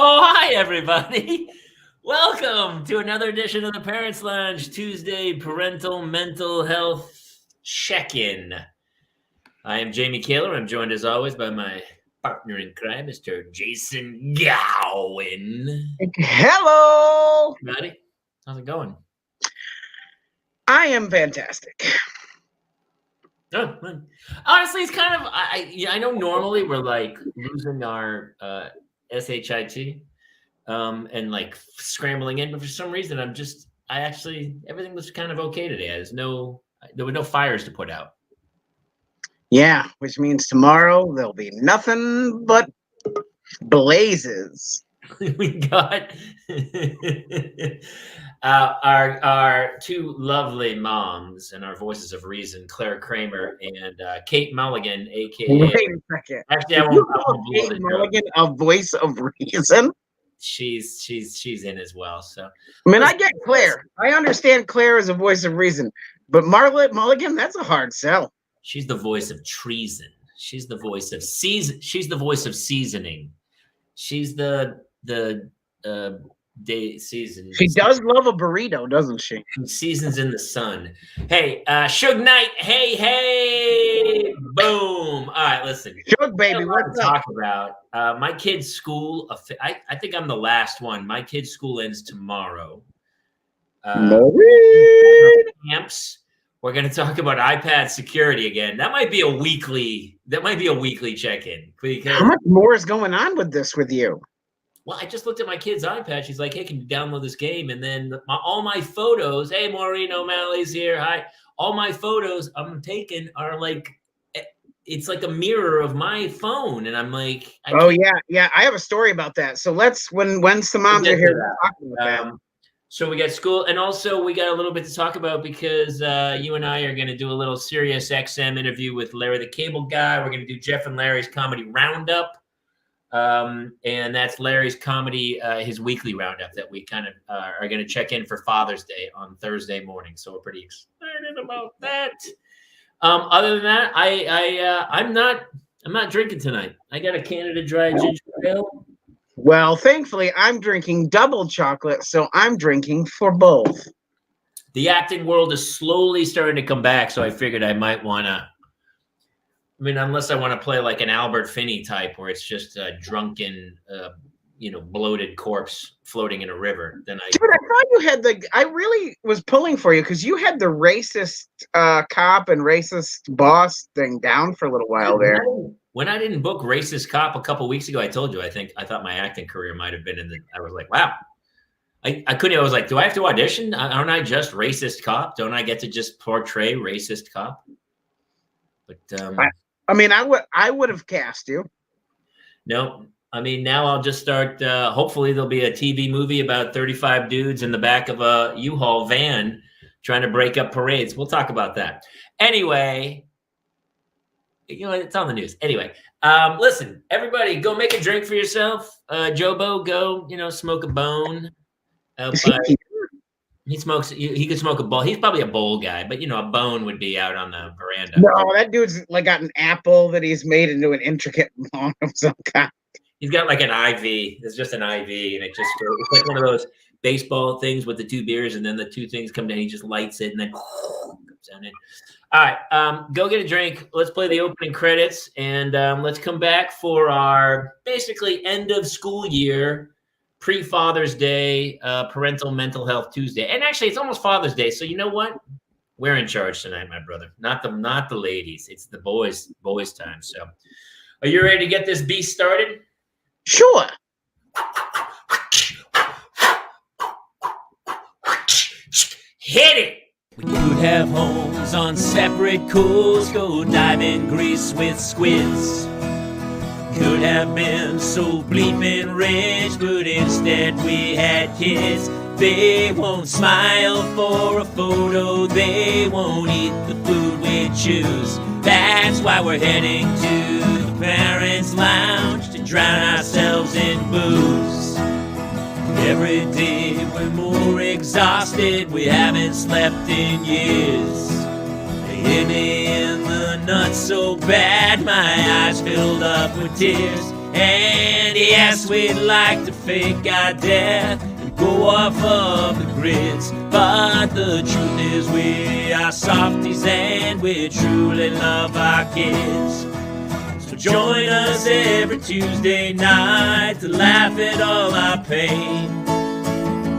Oh, hi, everybody. Welcome to another edition of the Parents Lounge Tuesday Parental Mental Health Check-In. I am Jamie Kaler. I'm joined, as always, by my partner in crime, Mr. Jason Gowen. Hello! Buddy, how's it going? I am fantastic. Oh, honestly, it's kind of, I know normally we're like losing our SHIT. And like scrambling in, but for some reason, everything was kind of okay today. There were no fires to put out. Yeah, which means tomorrow there'll be nothing but blazes. We got our two lovely moms and our voices of reason, Claire Kramer and Kate Mulligan, aka. Wait a second. Actually, I won't blow Kate the Mulligan, a voice of reason. She's in as well. So I mean, I get Claire. I understand Claire is a voice of reason, but Margaret Mulligan, that's a hard sell. She's the voice of treason. She's the voice of season. She's the voice of seasoning. She's the day season. She does love a burrito, doesn't she? Seasons in the sun. Hey, Suge Knight. Hey, boom. All right, listen. Suge baby, what's up? Talk about my kid's school. I think I'm the last one. My kid's school ends tomorrow. Camps. We're going to talk about iPad security again. That might be a weekly check-in. How much more is going on with this with you? Well, I just looked at my kid's iPad. She's like, hey, can you download this game? And then all my photos, hey, Maureen O'Malley's here. Hi. All my photos I'm taking are like, it's like a mirror of my phone. And I'm like, yeah. I have a story about that. So when some moms are here, talk about that. So we got school, and also we got a little bit to talk about because you and I are going to do a little Sirius XM interview with Larry the Cable Guy. We're going to do Jeff and Larry's Comedy Roundup, and that's Larry's comedy, his weekly roundup that we kind of are going to check in for Father's Day on Thursday morning. So we're pretty excited about that. Other than that, I'm not drinking tonight. I got a Canada Dry ginger ale. Well, thankfully, I'm drinking double chocolate, so I'm drinking for both. The acting world is slowly starting to come back, so I figured I might want to. I mean, unless I want to play like an Albert Finney type, where it's just a drunken, bloated corpse floating in a river. Then I. Dude, I thought you had I really was pulling for you because you had the racist cop and racist boss thing down for a little while there. When I didn't book Racist Cop a couple weeks ago, I told you, I thought my acting career might have been I was like, wow. I couldn't, I was like, do I have to audition? Aren't I just Racist Cop? Don't I get to just portray Racist Cop? But I would have cast you. No, I mean, now I'll just start, hopefully there'll be a TV movie about 35 dudes in the back of a U-Haul van trying to break up parades. We'll talk about that. Anyway, it's on the news. Anyway, listen, everybody, go make a drink for yourself. Jobo, go, smoke a bone. He smokes. He could smoke a bowl. He's probably a bowl guy, but a bone would be out on the veranda. No, that dude's like got an apple that he's made into an intricate bone of some kind. He's got like an IV. It's just an IV, and it's like one of those baseball things with the two beers, and then the two things come down. He just lights it, and then comes down in. All right, go get a drink. Let's play the opening credits, and let's come back for our basically end of school year, pre-Father's Day, Parental Mental Health Tuesday. And actually, it's almost Father's Day, so you know what? We're in charge tonight, my brother. Not the ladies. It's the boys time. So, are you ready to get this beast started? Sure. Hit it. We could have homes on separate coasts, go dive in Greece with squids. Could have been so bleeping rich, but instead we had kids. They won't smile for a photo, they won't eat the food we choose. That's why we're heading to the Parents Lounge to drown ourselves in booze. Every day we're more exhausted, we haven't slept in years. They hit me in the nuts so bad, my eyes filled up with tears. And yes, we'd like to fake our death and go off of the grids, but the truth is we are softies and we truly love our kids. So join us every Tuesday night to laugh at all our pain.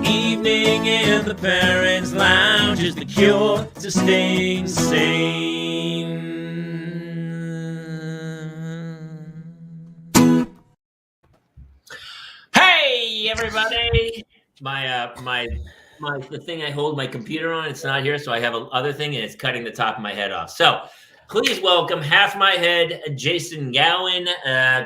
Evening in the Parents' Lounge is the cure to staying sane. Hey, everybody! The thing I hold my computer on, it's not here, so I have a other thing, and it's cutting the top of my head off. So please welcome half my head, Jason Gowan,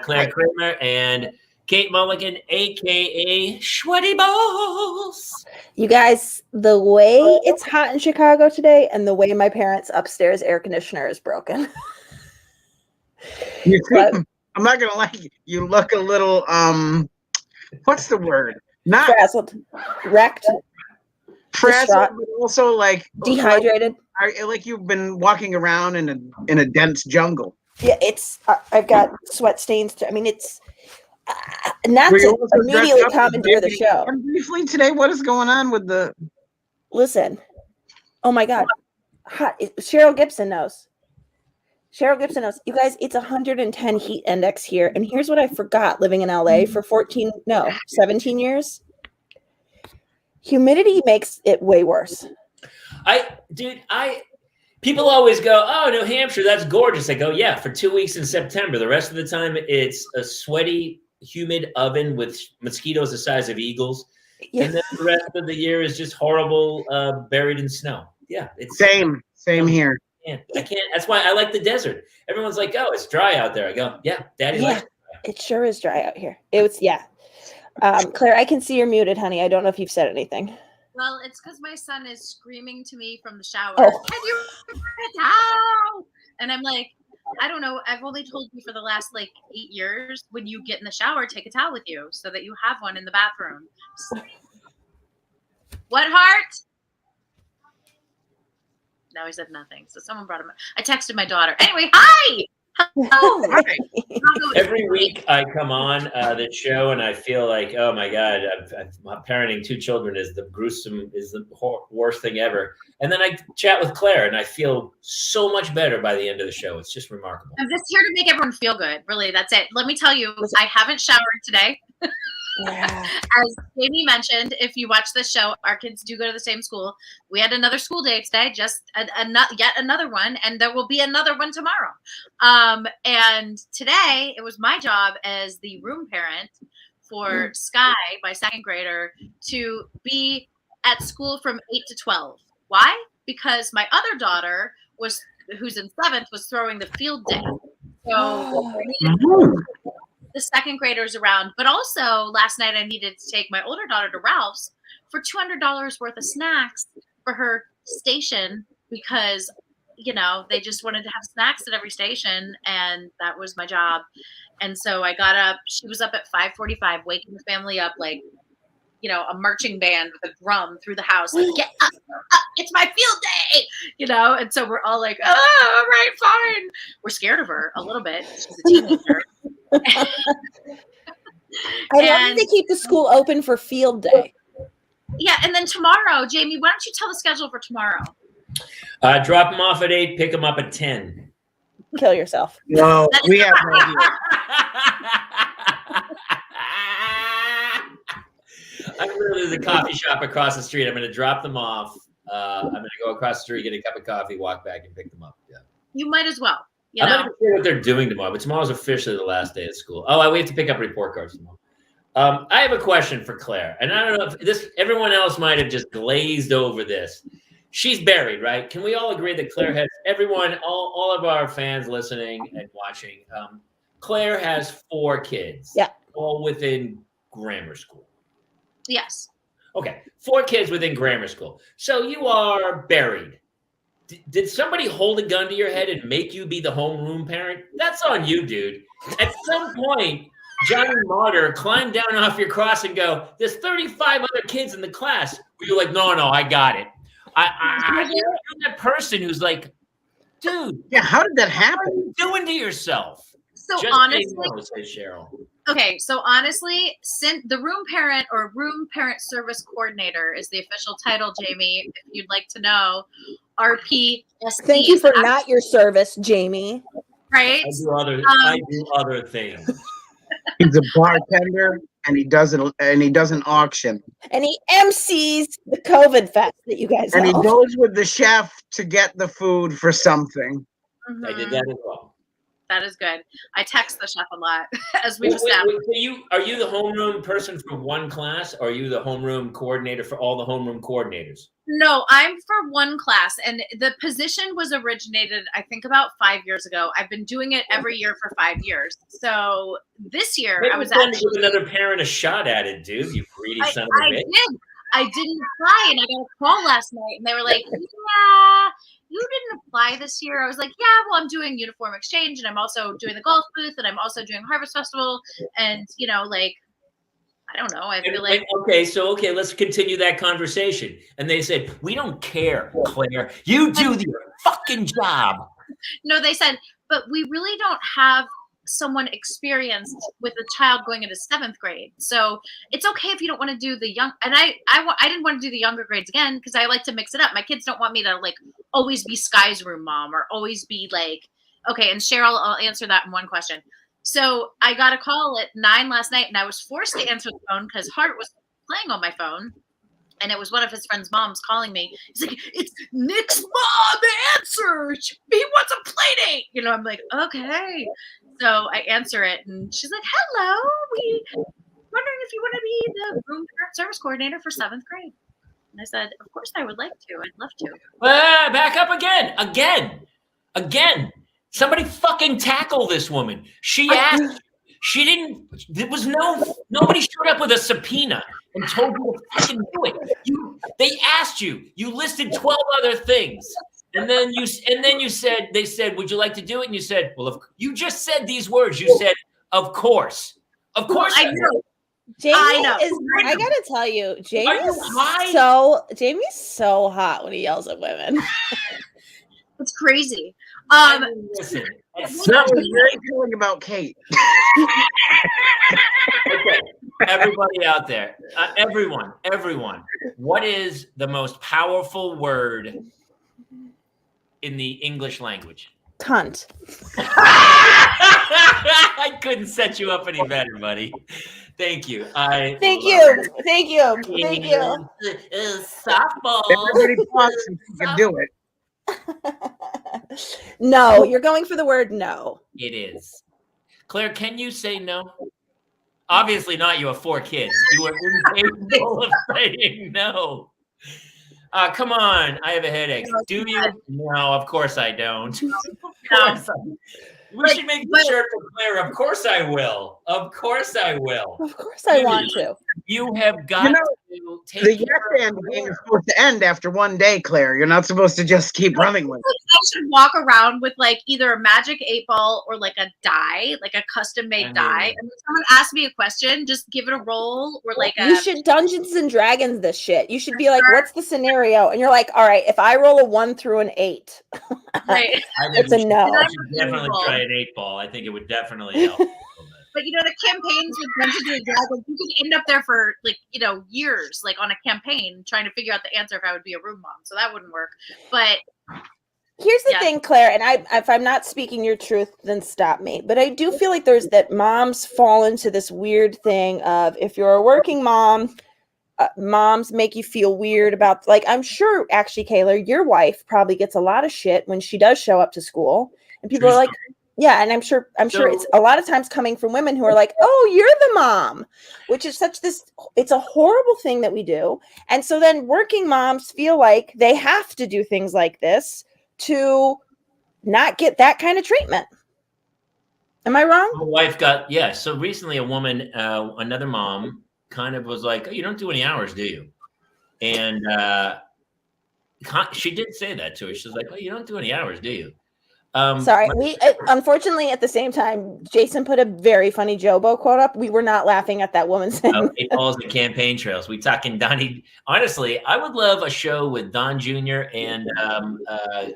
Claire Kramer, and Kate Mulligan, a.k.a. Sweaty Balls. You guys, the way it's hot in Chicago today and the way my parents' upstairs air conditioner is broken. I'm not going to lie. You look a little, what's the word? Not frazzled, wrecked, frazzled, but also like dehydrated. Like you've been walking around in a dense jungle. Yeah, it's. I've got sweat stains. It's not to immediately commandeer the show. Briefly today, what is going on with the? Listen, oh my God, hot. Cheryl Gibson knows. You guys, it's 110 heat index here. And here's what I forgot living in LA for 17 years. Humidity makes it way worse. People always go, oh, New Hampshire, that's gorgeous. I go, yeah, for 2 weeks in September. The rest of the time, it's a sweaty, humid oven with mosquitoes the size of eagles. Yeah. And then the rest of the year is just horrible, buried in snow. Yeah. It's same here. I can't. That's why I like the desert. Everyone's like, "Oh, it's dry out there." I go, "Yeah, Daddy likes it." It sure is dry out here. Claire, I can see you're muted, honey. I don't know if you've said anything. Well, it's because my son is screaming to me from the shower. Oh. Can you bring a towel? And I'm like, I don't know. I've only told you for the last 8 years, when you get in the shower, take a towel with you so that you have one in the bathroom. What, Heart? No, he said nothing. So someone brought him. I texted my daughter. Anyway, hi. Hello. Hi. Every week I come on the show and I feel like, oh my God, parenting 2 children is the worst thing ever. And then I chat with Claire and I feel so much better by the end of the show. It's just remarkable. I'm just here to make everyone feel good. Really, that's it. Let me tell you, I haven't showered today. Yeah. As Jamie mentioned, if you watch this show, our kids do go to the same school. We had another school day today, just yet another one, and there will be another one tomorrow. And today it was my job as the room parent for Sky, my second grader, to be at school from 8 to 12. Why? Because my other daughter who's in 7th, was throwing the field day. So the second graders around, but also last night I needed to take my older daughter to Ralph's for $200 worth of snacks for her station because, they just wanted to have snacks at every station, and that was my job. And so I got up. She was up at 5:45, waking the family up like, a marching band with a drum through the house, like, get up, it's my field day, And so we're all like, oh, all right, fine. We're scared of her a little bit. She's a teenager. I love that they keep the school open for field day. Yeah, and then tomorrow, Jamie, why don't you tell the schedule for tomorrow? Drop them off at 8, pick them up at 10. Kill yourself. No, we have no idea. I'm literally the coffee shop across the street. I'm going to drop them off. I'm going to go across the street, get a cup of coffee, walk back, and pick them up. Yeah. You might as well. I'm not even sure what they're doing tomorrow, but tomorrow's officially the last day of school. Oh, we have to pick up report cards tomorrow. I have a question for Claire, and I don't know if everyone else might have just glazed over this. She's buried, right? Can we all agree that Claire has all of our fans listening and watching? Claire has 4 kids. Yeah. All within grammar school. Yes. Okay. 4 kids within grammar school. So you are buried. Did somebody hold a gun to your head and make you be the homeroom parent? That's on you, dude. At some point, Johnny Martyr climbed down off your cross and go, there's 35 other kids in the class. You're like, no, I got it. You're that person who's like, dude. Yeah, how did that happen? What are you doing to yourself? So just honestly, say Cheryl. Okay, so honestly, the room parent or room parent service coordinator is the official title, Jamie. If you'd like to know, RPSC. Thank you is for not your service, Jamie. right. I do other things. He's a bartender, and he does an auction, And he MCs the COVID fest that you guys and he held. goes with the chef to get the food for something. Mhm. I did that as well. That is good. I text the chef a lot, as Wait, we've established. so are you the homeroom person for one class, or are you the homeroom coordinator for all the homeroom coordinators? No, I'm for one class, and the position was originated, I think, about 5 years ago. I've been doing it every year for 5 years. So this year, Maybe I was give actually another parent a shot at it, dude. You greedy son of a bitch. I didn't apply, and I got a call last night, and they were like, "Yeah, you didn't apply this year." I was like, "Yeah, well, I'm doing uniform exchange, and I'm also doing the golf booth, and I'm also doing Harvest Festival, and like, I don't know. I feel like Okay, let's continue that conversation." And they said, "We don't care, Claire. You do your fucking job." no, they said, but we really don't have someone experienced with a child going into 7th grade. So it's okay if you don't want to do the young. And I didn't want to do the younger grades again because I like to mix it up. My kids don't want me to like always be Sky's room mom or always be like, okay. And Cheryl, I'll answer that in one question. So I got a call at 9 last night, and I was forced to answer the phone because Hart was playing on my phone. And it was one of his friend's moms calling me. He's like, "It's Nick's mom, answer. He wants a play date." I'm like, okay. So I answer it, and she's like, "Hello, we wondering if you want to be the room parent service coordinator for 7th grade." And I said, "Of course I would like to. I'd love to." Back up again. Somebody fucking tackle this woman. She asked. She didn't. There was nobody showed up with a subpoena and told you to fucking do it. They asked you. You listed 12 other things, and then you said. They said, "Would you like to do it?" And you said, "Well, if you just said these words, you said, of course, of course." I know. Jamie I know. I gotta tell you, Jamie's Jamie's so hot when he yells at women. It's crazy. Listen, That was very telling about Kate. okay, everybody out there, everyone, what is the most powerful word in the English language? Cunt. I couldn't set you up any better, buddy. Thank you. Thank you. Softball. Everybody pause and you can do it. No, you're going for the word no. It is. Claire, can you say no? Obviously not. You have 4 kids. You are incapable of saying no. Come on. I have a headache. Do you? No, of course I don't. We should make a shirt for Claire. Of course I will. Of course I will. Of course I want to. You have got to take the yes and game is supposed to end after one day, Claire. You're not supposed to just keep running with it. I should walk around with like either a magic 8-ball or like a die, like a custom made die. And when someone asks me a question, just give it a roll or like You should Dungeons and Dragons this shit. You should be like, what's the scenario? And you're like, all right, if I roll a 1 through an 8, right. it's a no. I should definitely try an 8-ball. I think it would definitely help. But the campaigns with Dungeons and Dragons, you can end up there for like years, like on a campaign, trying to figure out the answer if I would be a room mom. So that wouldn't work. But here's the thing, Claire, and if I'm not speaking your truth, then stop me. But I do feel like there's that moms fall into this weird thing of if you're a working mom, moms make you feel weird about, like, I'm sure actually, Kayla, your wife probably gets a lot of shit when she does show up to school, and people are like, yeah, and I'm sure it's a lot of times coming from women who are like, oh, you're the mom, which is it's a horrible thing that we do. And so then working moms feel like they have to do things like this to not get that kind of treatment. Am I wrong? My wife so recently a woman, another mom kind of was like, oh, you don't do any hours, do you? And she did say that to her. She's like, oh, you don't do any hours, do you? Sorry, we unfortunately at the same time, Jason put a very funny Jobo quote up. We were not laughing at that woman saying 8 balls and campaign trails. We talking Donnie. Honestly, I would love a show with Don Jr. and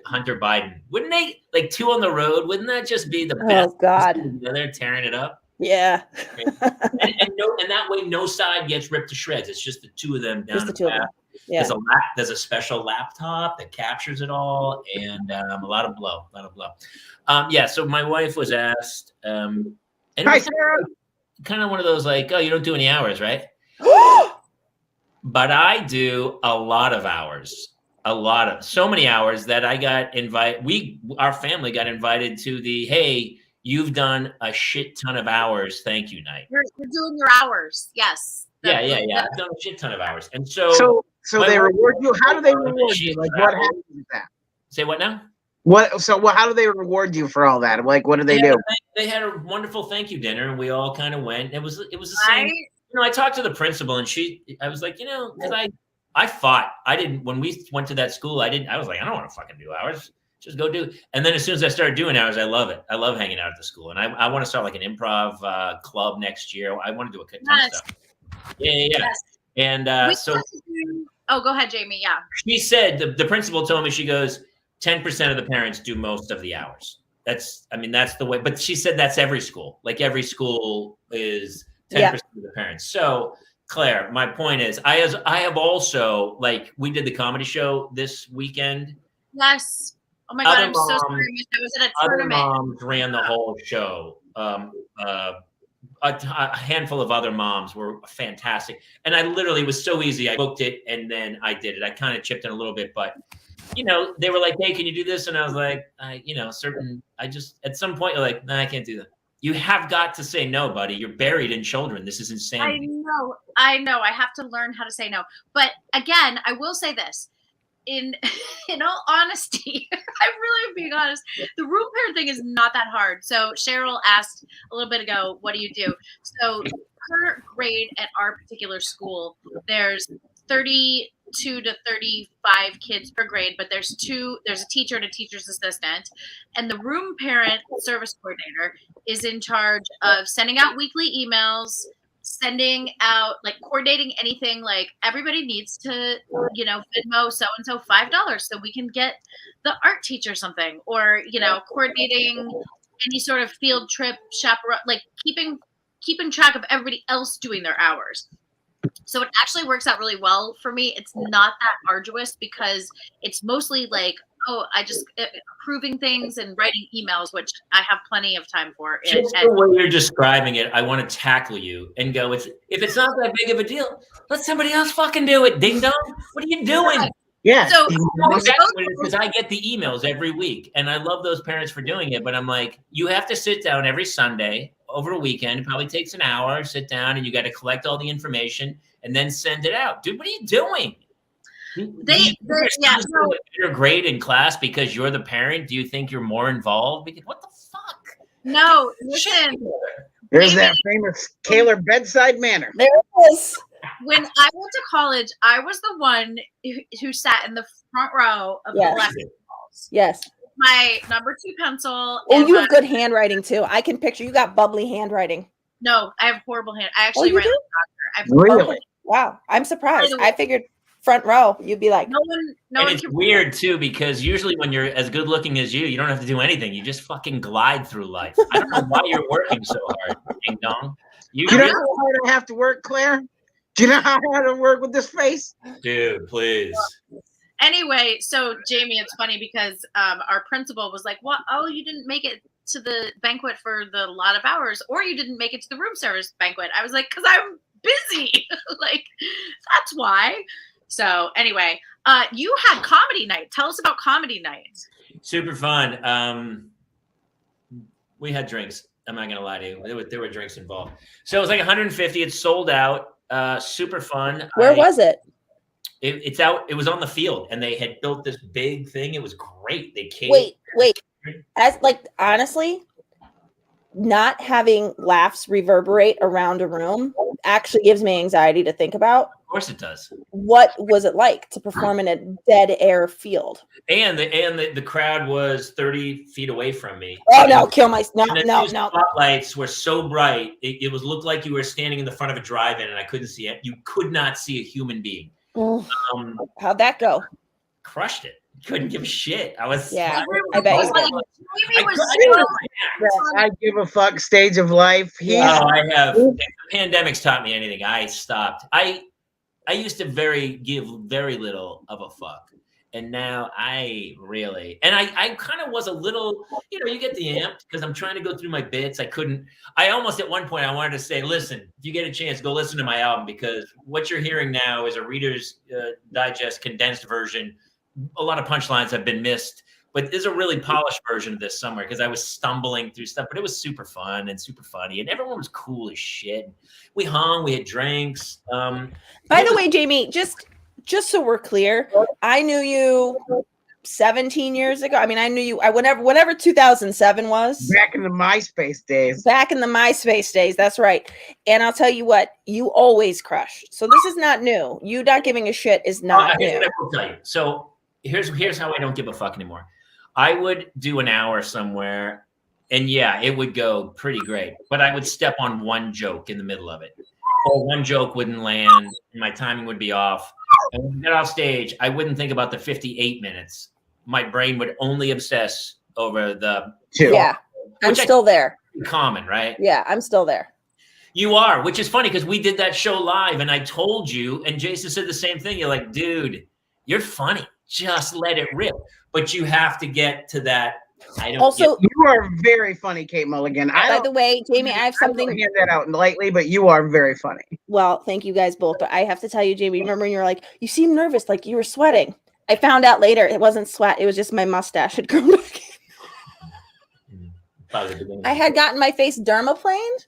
Hunter Biden. Wouldn't they, like, 2 on the road? Wouldn't that just be the best? Oh God, together tearing it up. Yeah. and that way no side gets ripped to shreds. It's just the two of them down Just the two of them. Yeah. There's a special laptop that captures it all, and a lot of blow. So my wife was asked, and it Hi, was Sarah. kind of one of those like, oh, you don't do any hours, right? But I do a lot of hours, so many hours that I got our family got invited to the, hey, you've done a shit ton of hours, thank you night. You're doing your hours, yes. Yeah. I've done a shit ton of hours, and so they reward you. How do they reward you? Like, what happens with that? Say what now? How do they reward you for all that? Like, what do they do? They had a wonderful thank you dinner, and we all kind of went. It was the same. I talked to the principal, and I was like, because I fought. When we went to that school, I was like, I don't want to fucking do hours. Just go do. And then as soon as I started doing hours, I love it. I love hanging out at the school, and I want to start like an improv club next year. I want to do a ton of stuff. Yeah. Yes. And go ahead, Jamie. Yeah. She said the principal told me, she goes, 10% of the parents do most of the hours. That's the way. But she said that's every school. Like every school is 10% of the parents. So Claire, my point is, I have also, like, we did the comedy show this weekend. Yes. Oh my God, I'm so sorry. I was at a tournament. Other moms ran the whole show. A handful of other moms were fantastic. And I literally, it was so easy. I booked it and then I did it. I kind of chipped in a little bit, but they were like, hey, can you do this? And I was like, at some point you're like, nah, I can't do that. You have got to say no, buddy. You're buried in children. This is insanity. I know. I have to learn how to say no. But again, I will say this. In all honesty, I'm really being honest. The room parent thing is not that hard. So Cheryl asked a little bit ago, what do you do? So per grade at our particular school, there's 32 to 35 kids per grade, but there's a teacher and a teacher's assistant. And the room parent service coordinator is in charge of sending out weekly emails, sending out, like, coordinating anything, like everybody needs to, Venmo so-and-so $5 so we can get the art teacher something, or, coordinating any sort of field trip, chaperone, like keeping track of everybody else doing their hours. So it actually works out really well for me. It's not that arduous because it's mostly like, I just approving things and writing emails, which I have plenty of time for. Just the way you're describing it, I want to tackle you and go, if it's not that big of a deal, let somebody else fucking do it. Ding dong. What are you doing? Yeah. So because I get the emails every week, and I love those parents for doing it. But I'm like, you have to sit down every Sunday over a weekend. It probably takes an hour. Sit down, and you got to collect all the information and then send it out. Dude, what are you doing? You're great in class because you're the parent. Do you think you're more involved? Because what the fuck? No, listen. There's that famous Kaler bedside manner. There it is. When I went to college, I was the one who sat in the front row of the lecture halls. Yes. My number 2 pencil. Oh, you have good handwriting too. I can picture you got bubbly handwriting. No, I have horrible hand. I actually ran the doctor. Really? Wow, I'm surprised. I figured front row, you'd be like, no one. It's weird too, because usually when you're as good looking as you don't have to do anything. You just fucking glide through life. I don't know why you're working so hard, ding dong. You know how hard I have to work, Claire? Do you know how hard I work with this face? Dude, please. Anyway, so Jamie, it's funny because our principal was like, "What? Oh, you didn't make it to the banquet for the lot of hours, or you didn't make it to the room service banquet." I was like, "Cause I'm busy." Like, that's why. So anyway, you had comedy night. Tell us about comedy night. Super fun. We had drinks. I'm not gonna lie to you. There were drinks involved. So it was like 150. It's sold out. Super fun. Where was it? It's out. It was on the field, and they had built this big thing. It was great. They came. Wait. As honestly, not having laughs reverberate around a room actually gives me anxiety to think about. Of course it does. What was it like to perform in a dead air field? And the crowd was 30 feet away from me. Oh no, kill my no. Spotlights were so bright. It looked like you were standing in the front of a drive-in, and I couldn't see it. You could not see a human being. How'd that go? Crushed it. couldn't give a shit. I was. Yeah, I I bet you did. Jamie was I give a fuck stage of life. He's Yeah. I have. If the pandemic's taught me anything, I stopped. I used to give very little of a fuck. And now I really, and I kind of was a little, you get the amped because I'm trying to go through my bits. I almost at one point I wanted to say, listen, if you get a chance, go listen to my album, because what you're hearing now is a Reader's Digest condensed version. A lot of punchlines have been missed, but there's a really polished version of this somewhere because I was stumbling through stuff, but it was super fun and super funny, and everyone was cool as shit. We hung, we had drinks. By the way, Jamie, just so we're clear, I knew you 17 years ago. I mean, I knew you whenever 2007 was. back in the MySpace days. Back in the MySpace days, that's right. And I'll tell you what, you always crushed. So this is not new. You not giving a shit is not Here's new. what I will tell you. So here's how I don't give a fuck anymore. I would do an hour somewhere, and yeah, it would go pretty great, but I would step on one joke in the middle of it, or one joke wouldn't land, and my timing would be off. And when I get off stage, I wouldn't think about the 58 minutes. My brain would only obsess over the Too. Yeah, I'm still there. common, right? Yeah, I'm still there. You are, which is funny because we did that show live, and I told you, and Jason said the same thing. You're like, dude, you're funny. Just let it rip. But you have to get to that. Also, You are very funny, Kate Mulligan. by the way, Jamie, I have I don't something. hand that out lightly, but you are very funny. Well, thank you guys both. But I have to tell you, Jamie, remember when you were like, you seem nervous, like you were sweating. I found out later it wasn't sweat. It was just my mustache had grown back. I had gotten my face dermaplaned,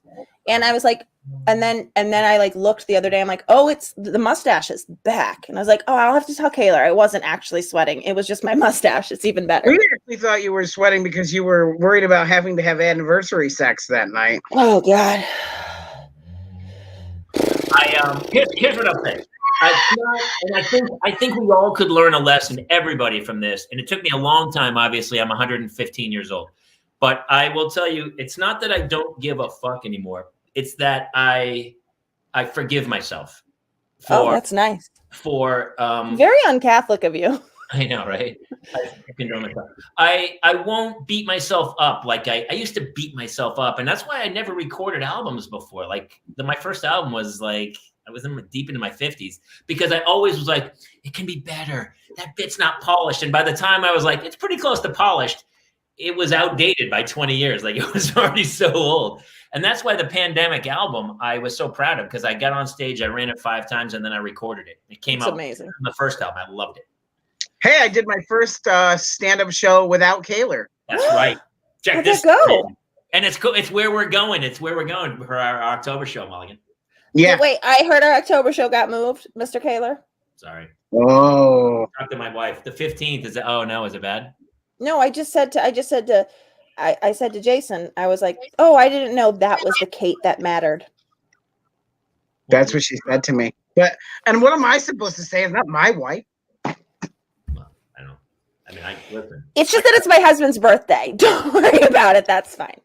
and I was like, and then I like looked the other day. I'm like, oh, it's the mustache is back, and I was like, oh, I'll have to tell Kayla. I wasn't actually sweating. It was just my mustache. It's even better. We actually thought you were sweating because you were worried about having to have anniversary sex that night. Oh God. Here's what I'll say. I think we all could learn a lesson, everybody, from this. And it took me a long time. Obviously, I'm 115 years old. But I will tell you, it's not that I don't give a fuck anymore. It's that I forgive myself. That's nice. For Very un-Catholic of you. I know, right? I condone myself. I won't beat myself up like I used to beat myself up, and that's why I never recorded albums before. Like my first album was like I was deep into my 50s because I always was like, it can be better. That bit's not polished, and by the time I was like, it's pretty close to polished, it was outdated by 20 years. Like it was already so old. And that's why the Pandemic album I was so proud of, because I got on stage, I ran it 5 times, and then I recorded it. It came out amazing. The first album. I loved it. Hey, I did my first stand-up show without Kaylor. That's right. Check How'd this that go? out. And it's cool. It's where we're going. It's where we're going for our October show, Mulligan. Yeah. Wait, I heard our October show got moved, Mr. Kaylor. Sorry. Oh. Talk to my wife. The 15th is. Oh no, is it bad? No, I said to Jason, I was like, oh, I didn't know that was the Kate that mattered. That's what she said to me. And what am I supposed to say? It's not my wife. Well, I don't know. I mean, listen. It's just that it's my husband's birthday. Don't worry about it. That's fine.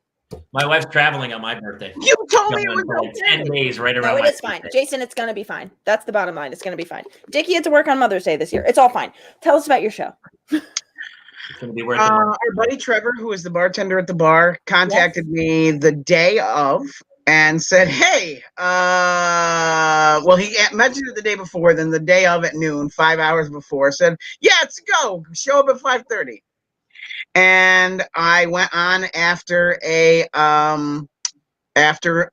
My wife's traveling on my birthday. You told me it Going was for like okay. 10 days right around No, it my is fine. birthday. Jason, it's going to be fine. That's the bottom line. It's going to be fine. Dickie had to work on Mother's Day this year. It's all fine. Tell us about your show. It's going to be worth Our buddy Trevor, who is the bartender at the bar, contacted me the day of and said, hey, well, he mentioned it the day before, then the day of at noon, 5 hours before, said, yeah, let's go. Show up at 5:30. And I went on after a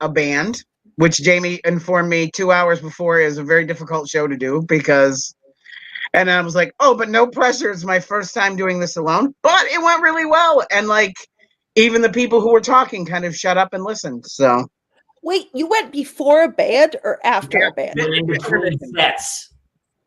band, which Jamie informed me 2 hours before is a very difficult show to do because, and I was like, oh, but no pressure. It's my first time doing this alone, but it went really well. And like, even the people who were talking kind of shut up and listened. So. Wait, you went before a band or after a band? Been in between sets.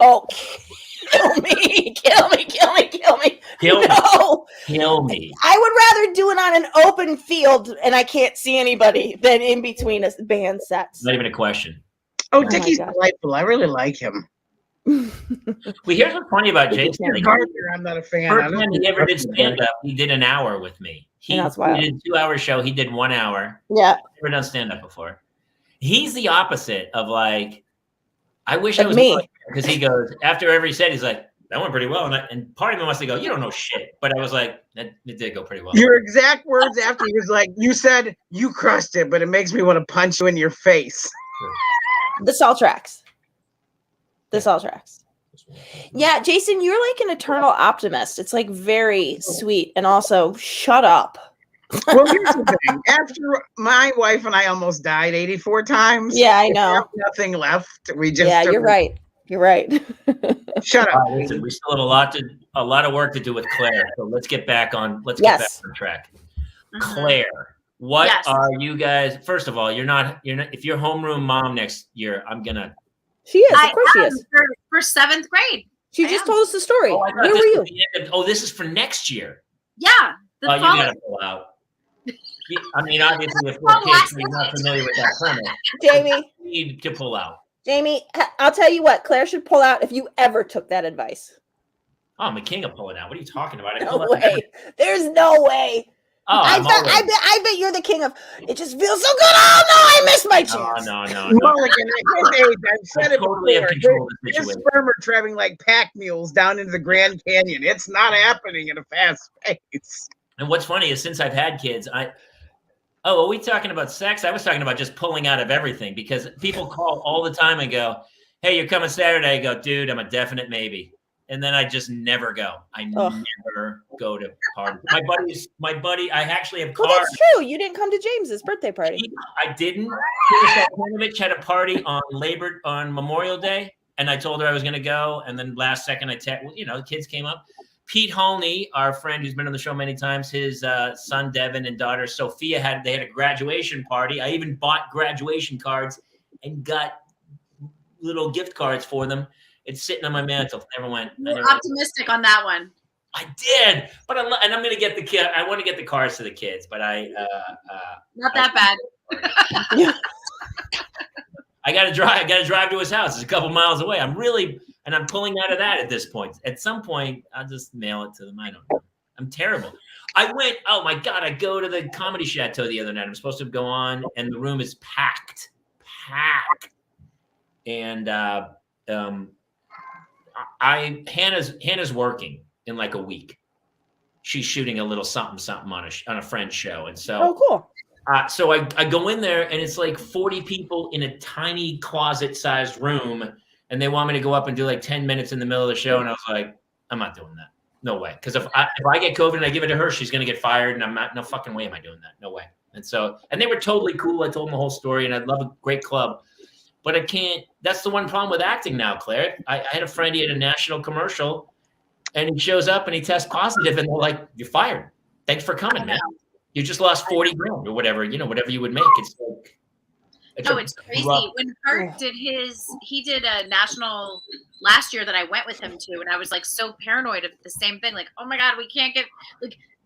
Oh, kill me. Kill me. Kill me. Kill me. Kill me. No. Kill me. I would rather do it on an open field and I can't see anybody than in between a band sets. Not even a question. Oh, my Dickie's God. delightful. I really like him. Well, here's what's funny about Jason. Like, Gardner, I'm not a fan. first time he ever did stand up, he did an hour with me. He And that's wild. did a 2-hour show. He did 1 hour. Yeah. Never done stand up before. He's the opposite of like, I wish I Of was me. because he goes after every set, he's like, that went pretty well. And part of me wants to go, you don't know shit. But I was like, it did go pretty well. Your exact words after he was like, you said you crushed it, but it makes me want to punch you in your face. This all tracks. This all tracks. Yeah, Jason, you're like an eternal optimist. It's like very sweet and also shut up. Well, here's the thing. After my wife and I almost died 84 times. Yeah, I know. There's nothing left. We just you're right. You're right. Shut up. Listen, we still have a lot of work to do with Claire. So let's get back on track. Claire, what are you guys? First of all, you're not. If you're homeroom mom next year, I'm gonna. She is. Of course she is. For 7th grade. She just told us the story. Oh, where were you? This is for next year. Yeah. You gotta pull out. I mean, obviously, if we're kids, you're not familiar with that premise. Jamie, you need to pull out. Jamie, I'll tell you what. Claire should pull out if you ever took that advice. Oh, I'm a king of pulling out. What are you talking about? No way. There's no way. Oh, I bet you're the king of. It just feels so good. Oh no, I missed my chance. No. Mulligan, at his age, I've said it totally before. His sperm are traveling like pack mules down into the Grand Canyon. It's not happening at a fast pace. And what's funny is since I've had kids, are we talking about sex? I was talking about just pulling out of everything because people call all the time and go, hey, you're coming Saturday. I go, dude, I'm a definite maybe. And then I just never go. I never go to parties. My buddy, I actually have cars. Well, that's true. You didn't come to James's birthday party. I didn't. Had a party on Memorial Day, and I told her I was going to go. And then last second, the kids came up. Pete Holney, our friend who's been on the show many times, his son Devin and daughter Sophia had a graduation party. I even bought graduation cards and got little gift cards for them. It's sitting on my mantle. Never went. Optimistic on that one. I did, but I'm going to get the kid. I want to get the cards to the kids, but not that bad. I got to drive. I got to drive to his house. It's a couple miles away. I'm pulling out of that at this point. At some point, I'll just mail it to them. I don't know. I'm terrible. I went. Oh my God! I go to the Comedy Chateau the other night. I'm supposed to go on, and the room is packed. And Hannah's working in like a week. She's shooting a little something on a friend's show, and so cool. So I go in there, and it's like 40 people in a tiny closet-sized room, and they want me to go up and do like 10 minutes in the middle of the show, and I was like, I'm not doing that. No way. Because if I get COVID and I give it to her, she's gonna get fired, and no fucking way am I doing that. No way. And they were totally cool. I told them the whole story, and I love a great club. But I can't. That's the one problem with acting now, Claire. I had a friend. He had a national commercial, and he shows up and he tests positive, and they're like, "You're fired. Thanks for coming, man. You just lost 40 grand or whatever. Whatever you would make." It's like, it's crazy. When Kurt did he did a national last year that I went with him to, and I was like so paranoid of the same thing. Like, oh my God, we can't get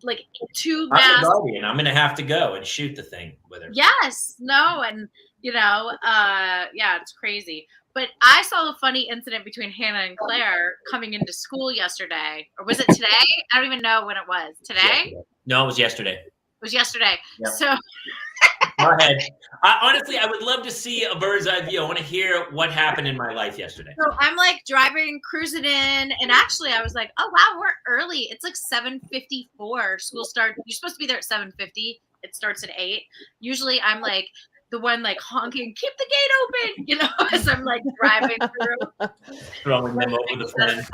like 2 masks. I'm gonna have to go and shoot the thing with her. Yes, no, and. It's crazy. But I saw a funny incident between Hannah and Claire coming into school yesterday. Or was it today? I don't even know when it was. Today? No, it was yesterday. It was yesterday. Yep. So go ahead. Honestly, I would love to see a bird's eye view. I want to hear what happened in my life yesterday. So I'm like cruising in, and actually I was like, oh wow, we're early. It's like 7:54. School starts. You're supposed to be there at 7:50. It starts at 8. Usually I'm like the one like honking, keep the gate open, as I'm like driving through. Throwing them over the front.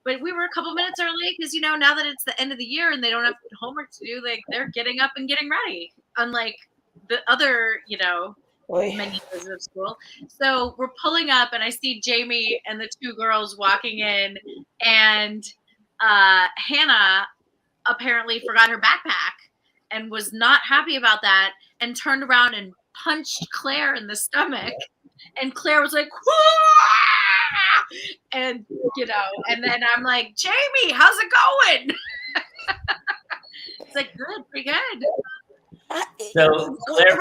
But we were a couple minutes early because, now that it's the end of the year and they don't have homework to do, like they're getting up and getting ready. Unlike the other, many days of school. So we're pulling up and I see Jamie and the 2 girls walking in, and Hannah apparently forgot her backpack and was not happy about that, and turned around and punched Claire in the stomach. And Claire was like, whoa! And, and then I'm like, Jamie, how's it going? It's like, good, pretty good. So Claire,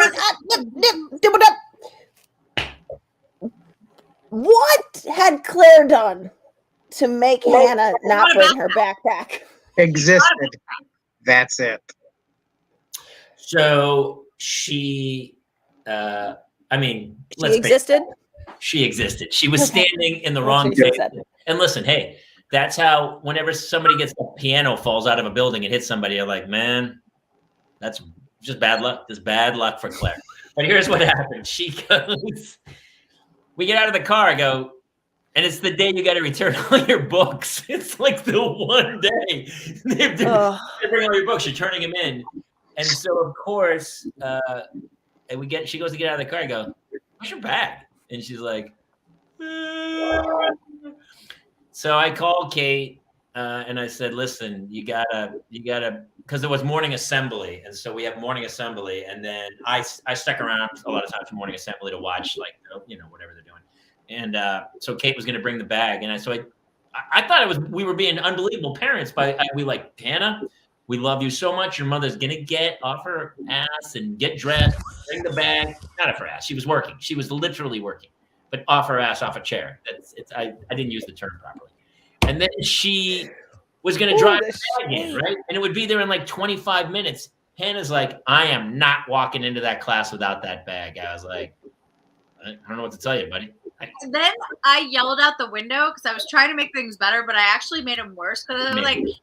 what had Claire done to make Hannah not bring her backpack? Existed. That's it. So she, she existed? She existed. She was standing in the What wrong Jason table. said. And listen, hey, that's how whenever somebody gets a piano falls out of a building and hits somebody, you're like, man, that's just bad luck. Just bad luck for Claire. But here's what happened. She goes, we get out of the car, I go, and it's the day you got to return all your books. It's like the one day they bring all your books. You're turning them in. And so, of course, and she goes to get out of the car. I go, where's your bag? And she's like, So I called Kate and I said, listen, you gotta, because it was morning assembly. And so we have morning assembly. And then I stuck around a lot of times for morning assembly to watch, like, whatever they're doing. And so Kate was going to bring the bag. And I thought we were being unbelievable parents we like, Hannah, we love you so much. Your mother's going to get off her ass and get dressed, bring the bag. Not off her ass. She was working. She was literally working, but off her ass, off a chair. I didn't use the term properly. And then she was going to drive the bag in, right? And it would be there in like 25 minutes. Hannah's like, I am not walking into that class without that bag. I was like, I don't know what to tell you, buddy. And then I yelled out the window because I was trying to make things better, but I actually made them worse because I was like, yeah.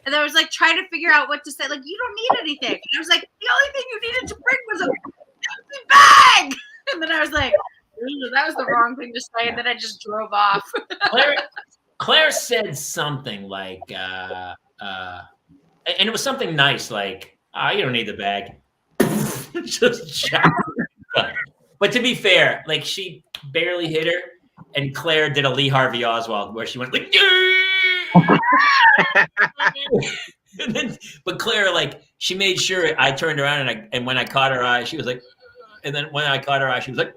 And I was like trying to figure out what to say. Like, you don't need anything. And I was like, the only thing you needed to bring was a empty bag. And then I was like, that was the wrong thing to say. And then I just drove off. Claire said something like, and it was something nice, like, you don't need the bag. Just but to be fair, like, she barely hit her, and Claire did a Lee Harvey Oswald where she went like, but Claire, like, she made sure I turned around and when I caught her eye, she was like, and then when I caught her eye, she was like,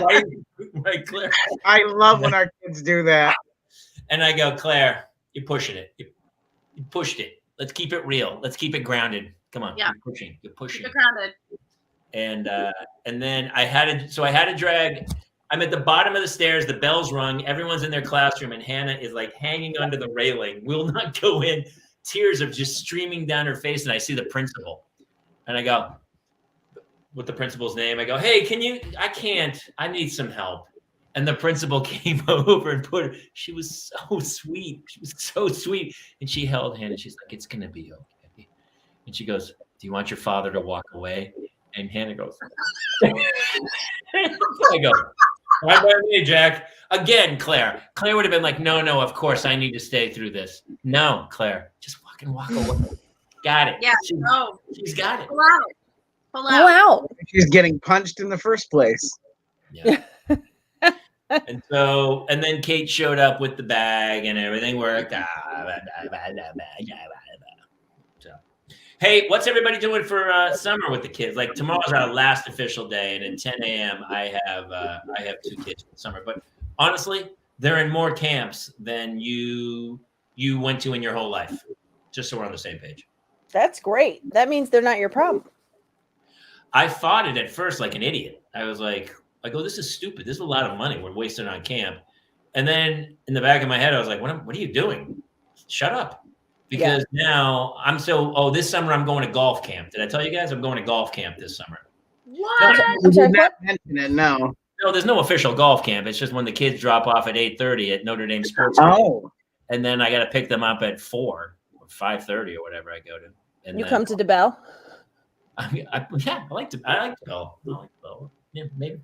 right, Claire. I love when our kids do that. And I go, Claire, you're pushing it. You pushed it. Let's keep it real. Let's keep it grounded. Come on, yeah. You're pushing. Keep it grounded. And then I had to drag. I'm at the bottom of the stairs. The bell's rung. Everyone's in their classroom, and Hannah is like hanging under the railing. Will not go in. Tears are just streaming down her face, and I see the principal, and I go, with the principal's name, I go, hey, I can't. I need some help. And the principal came over and she was so sweet. She was so sweet, and she held Hannah. She's like, it's gonna be okay. And she goes, do you want your father to walk away? And Hannah goes, I go, why by me, Jack? Again, Claire. Claire would have been like, no, of course I need to stay through this. No, Claire, just fucking walk away. Got it. Yeah, she's got it. Pull out. She's getting punched in the first place. Yeah. And then Kate showed up with the bag and everything worked. So, hey, what's everybody doing for summer with the kids? Like, tomorrow's our last official day, and at 10 a.m. I have 2 kids for summer. But honestly, they're in more camps than you went to in your whole life. Just so we're on the same page. That's great. That means they're not your problem. I fought it at first like an idiot. I was like, this is stupid. This is a lot of money we're wasting on camp. And then in the back of my head, I was like, what are you doing? Shut up. Because now this summer I'm going to golf camp. Did I tell you guys I'm going to golf camp this summer? What? You did not mention it, no. No, there's no official golf camp. It's just when the kids drop off at 8:30 at Notre Dame Sports. Oh. And then I got to pick them up at 4 or 5:30 or whatever I go to. And come to DeBell? I like to go. Yeah, maybe.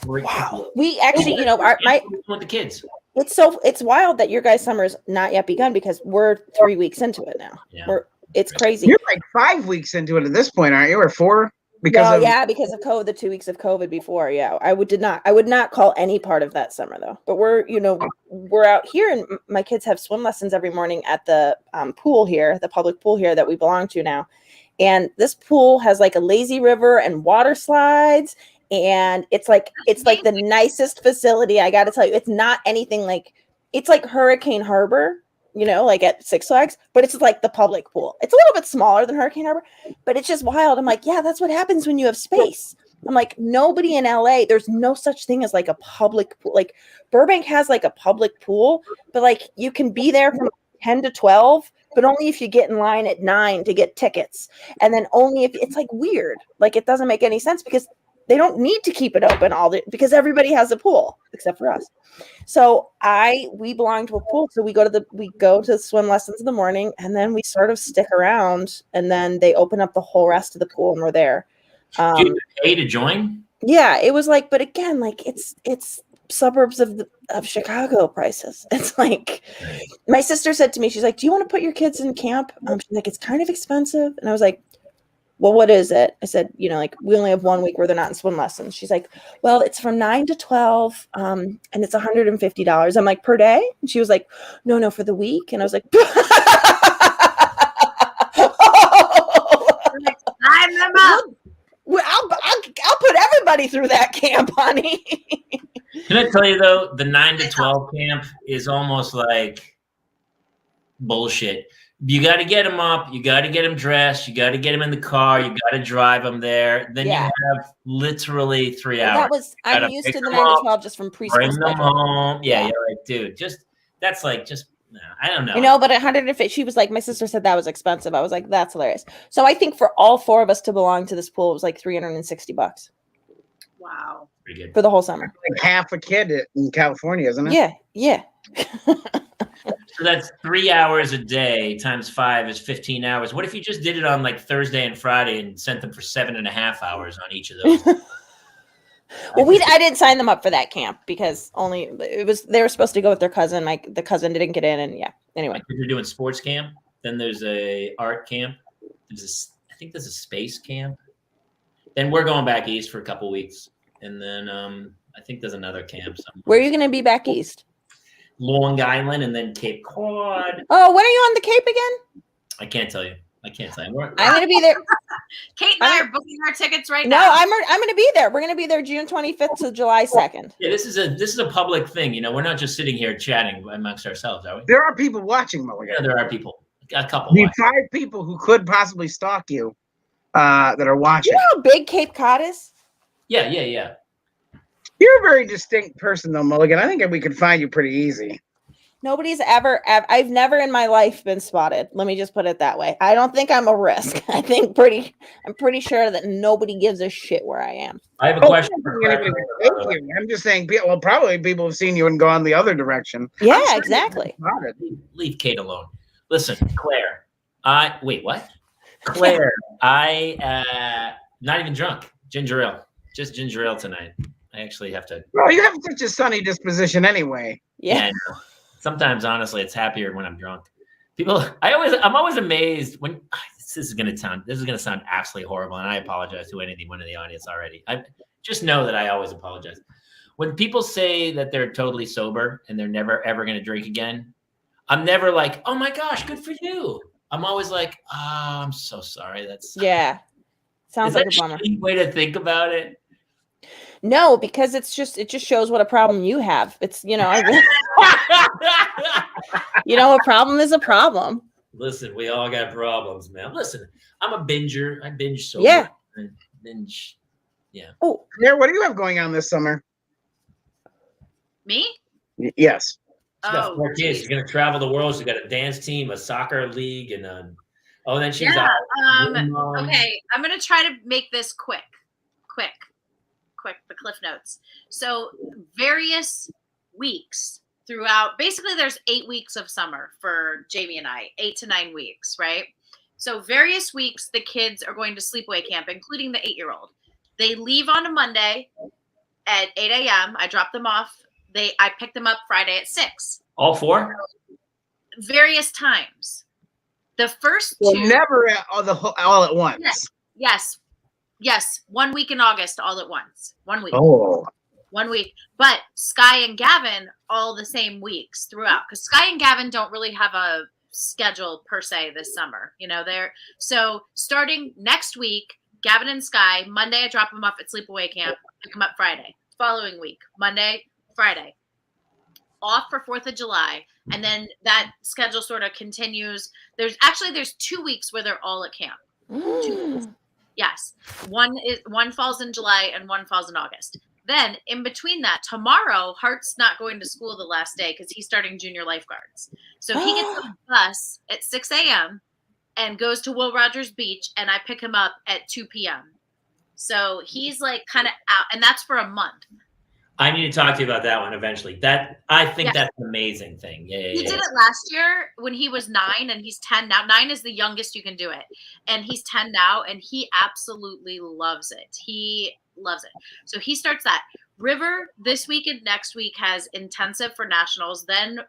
Wow. We actually, with the kids. It's wild that your guys' summer's not yet begun because we're 3 weeks into it now. Yeah. It's crazy. You're like 5 weeks into it at this point, aren't you? Or 4? Because of COVID, the 2 weeks of COVID before. Yeah. I would not call any part of that summer though. But we're out here and my kids have swim lessons every morning at the pool here, the public pool here that we belong to now. And this pool has like a lazy river and water slides. And it's like the nicest facility. I got to tell you, it's not anything like, it's like Hurricane Harbor, like at Six Flags, but it's like the public pool. It's a little bit smaller than Hurricane Harbor, but it's just wild. I'm like, yeah, that's what happens when you have space. I'm like, nobody in LA, there's no such thing as like a public pool. Like Burbank has like a public pool, but like you can be there from 10 to 12, but only if you get in line at 9 to get tickets. And then only if it's like weird, like it doesn't make any sense because they don't need to keep it open because everybody has a pool except for us. So we belong to a pool. So we go to swim lessons in the morning, and then we sort of stick around, and then they open up the whole rest of the pool and we're there. Do you pay to join? Yeah, it was like, but again, like it's suburbs of Chicago prices. It's like, my sister said to me, she's like, do you want to put your kids in camp? She's like, it's kind of expensive. And I was like, well, what is it? I said, like, we only have 1 week where they're not in swim lessons. She's like, well, it's from 9 to 12, and it's $150. I'm like, per day? And she was like, no, for the week. And I was like, sign them up. Well, I'll put everybody through that camp, honey. Can I tell you though, the 9 to 12 camp is almost like bullshit. You got to get them up. You got to get them dressed. You got to get them in the car. You got to drive them there. Then you have literally 3 hours. I'm used to the 9 to 12 just from preschool. Bring them home. Yeah, you're like, dude, I don't know. But 150. She was like, my sister said that was expensive. I was like, that's hilarious. So I think for all 4 of us to belong to this pool, it was like $360. Wow. Pretty good. For the whole summer. Like half a kid in California, isn't it? Yeah. So that's 3 hours a day times 5 is 15 hours. What if you just did it on like Thursday and Friday and sent them for 7.5 hours on each of those? Well, I didn't sign them up for that camp because they were supposed to go with their cousin. The cousin didn't get in, and anyway. If you're doing sports camp, then there's a art camp. I think there's a space camp. Then we're going back east for a couple weeks, and then I think there's another camp somewhere. Where are you going to be back east? Long Island, and then Cape Cod. Oh, when are you on the Cape again? I can't tell you. I'm going to be there. Kate and I are booking our tickets right now. No, I'm going to be there. We're going to be there June 25th to July 2nd. Yeah, this is a public thing. We're not just sitting here chatting amongst ourselves, are we? There are people watching, Mulligan. Yeah, there are people. A couple. The 5 people who could possibly stalk you that are watching. You know how big Cape Cod is? Yeah. You're a very distinct person, though, Mulligan. I think we could find you pretty easy. I've never in my life been spotted. Let me just put it that way. I don't think I'm a risk. I'm pretty sure that nobody gives a shit where I am. I have a question. I'm just saying, probably people have seen you and gone the other direction. Yeah, exactly. Leave Kate alone. Listen, Claire. Wait, what? Claire, not even drunk. Ginger ale. Just ginger ale tonight. I actually have to. Well, you have such a sunny disposition anyway. Yeah. Sometimes, honestly, it's happier when I'm drunk. I'm always amazed when this is going to sound absolutely horrible, and I apologize to anyone in the audience already. I just know that I always apologize when people say that they're totally sober and they're never ever going to drink again. I'm never like, oh my gosh, good for you. I'm always like, oh, I'm so sorry. Sounds like a bummer. Way to think about it. No, because it just shows what a problem you have. It's a problem is a problem. Listen, we all got problems, man. Listen, I'm a binger. I binge so yeah. much. Binge. Yeah. Oh, Claire, what do you have going on this summer? Me? Yes. She's got 4 kids. She's gonna travel the world. She's got a dance team, a soccer league, and then she's out. Okay, I'm gonna try to make this quick. The Cliff Notes. So various weeks throughout, basically there's 8 weeks of summer for Jamie and I, 8 to 9 weeks, right? So various weeks, the kids are going to sleepaway camp, including the 8-year-old. They leave on a Monday at 8 a.m. I drop them off. I pick them up Friday at 6. All 4? Various times. The first 2. Never all at once. Yes. 1 week in August, all at once. 1 week. Oh. 1 week. But Sky and Gavin, all the same weeks throughout. Because Sky and Gavin don't really have a schedule per se this summer. So starting next week, Gavin and Sky, Monday I drop them off at sleepaway camp, pick them up Friday. Following week, Monday, Friday. Off for 4th of July. And then that schedule sort of continues. There's 2 weeks where they're all at camp. 2 weeks. Yes. One falls in July and one falls in August. Then in between that, tomorrow, Hart's not going to school the last day because he's starting junior lifeguards. So he gets on the bus at 6 a.m. and goes to Will Rogers Beach, and I pick him up at 2 p.m. So he's like kind of out, and that's for a month. I need to talk to you about that one eventually. I think that's an amazing thing. Yeah. He did it last year when he was 9 and he's 10 now. 9 is the youngest you can do it. And he's 10 now and he absolutely loves it. He loves it. So he starts that. River this week and next week has intensive for nationals. Then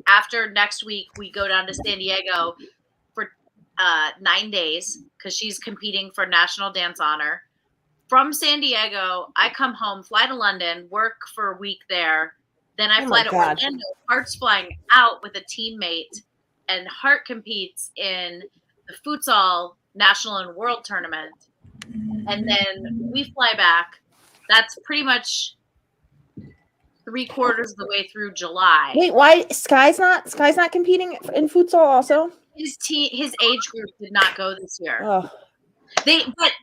after next week, we go down to San Diego for 9 days because she's competing for National Dance Honor. From San Diego, I come home, fly to London, work for a week there. Then I fly to Orlando. Hart's flying out with a teammate, and Hart competes in the futsal national and world tournament. And then we fly back. That's pretty much 3/4 of the way through July. Wait, why Sky's not competing in futsal also? His age group did not go this year. Oh.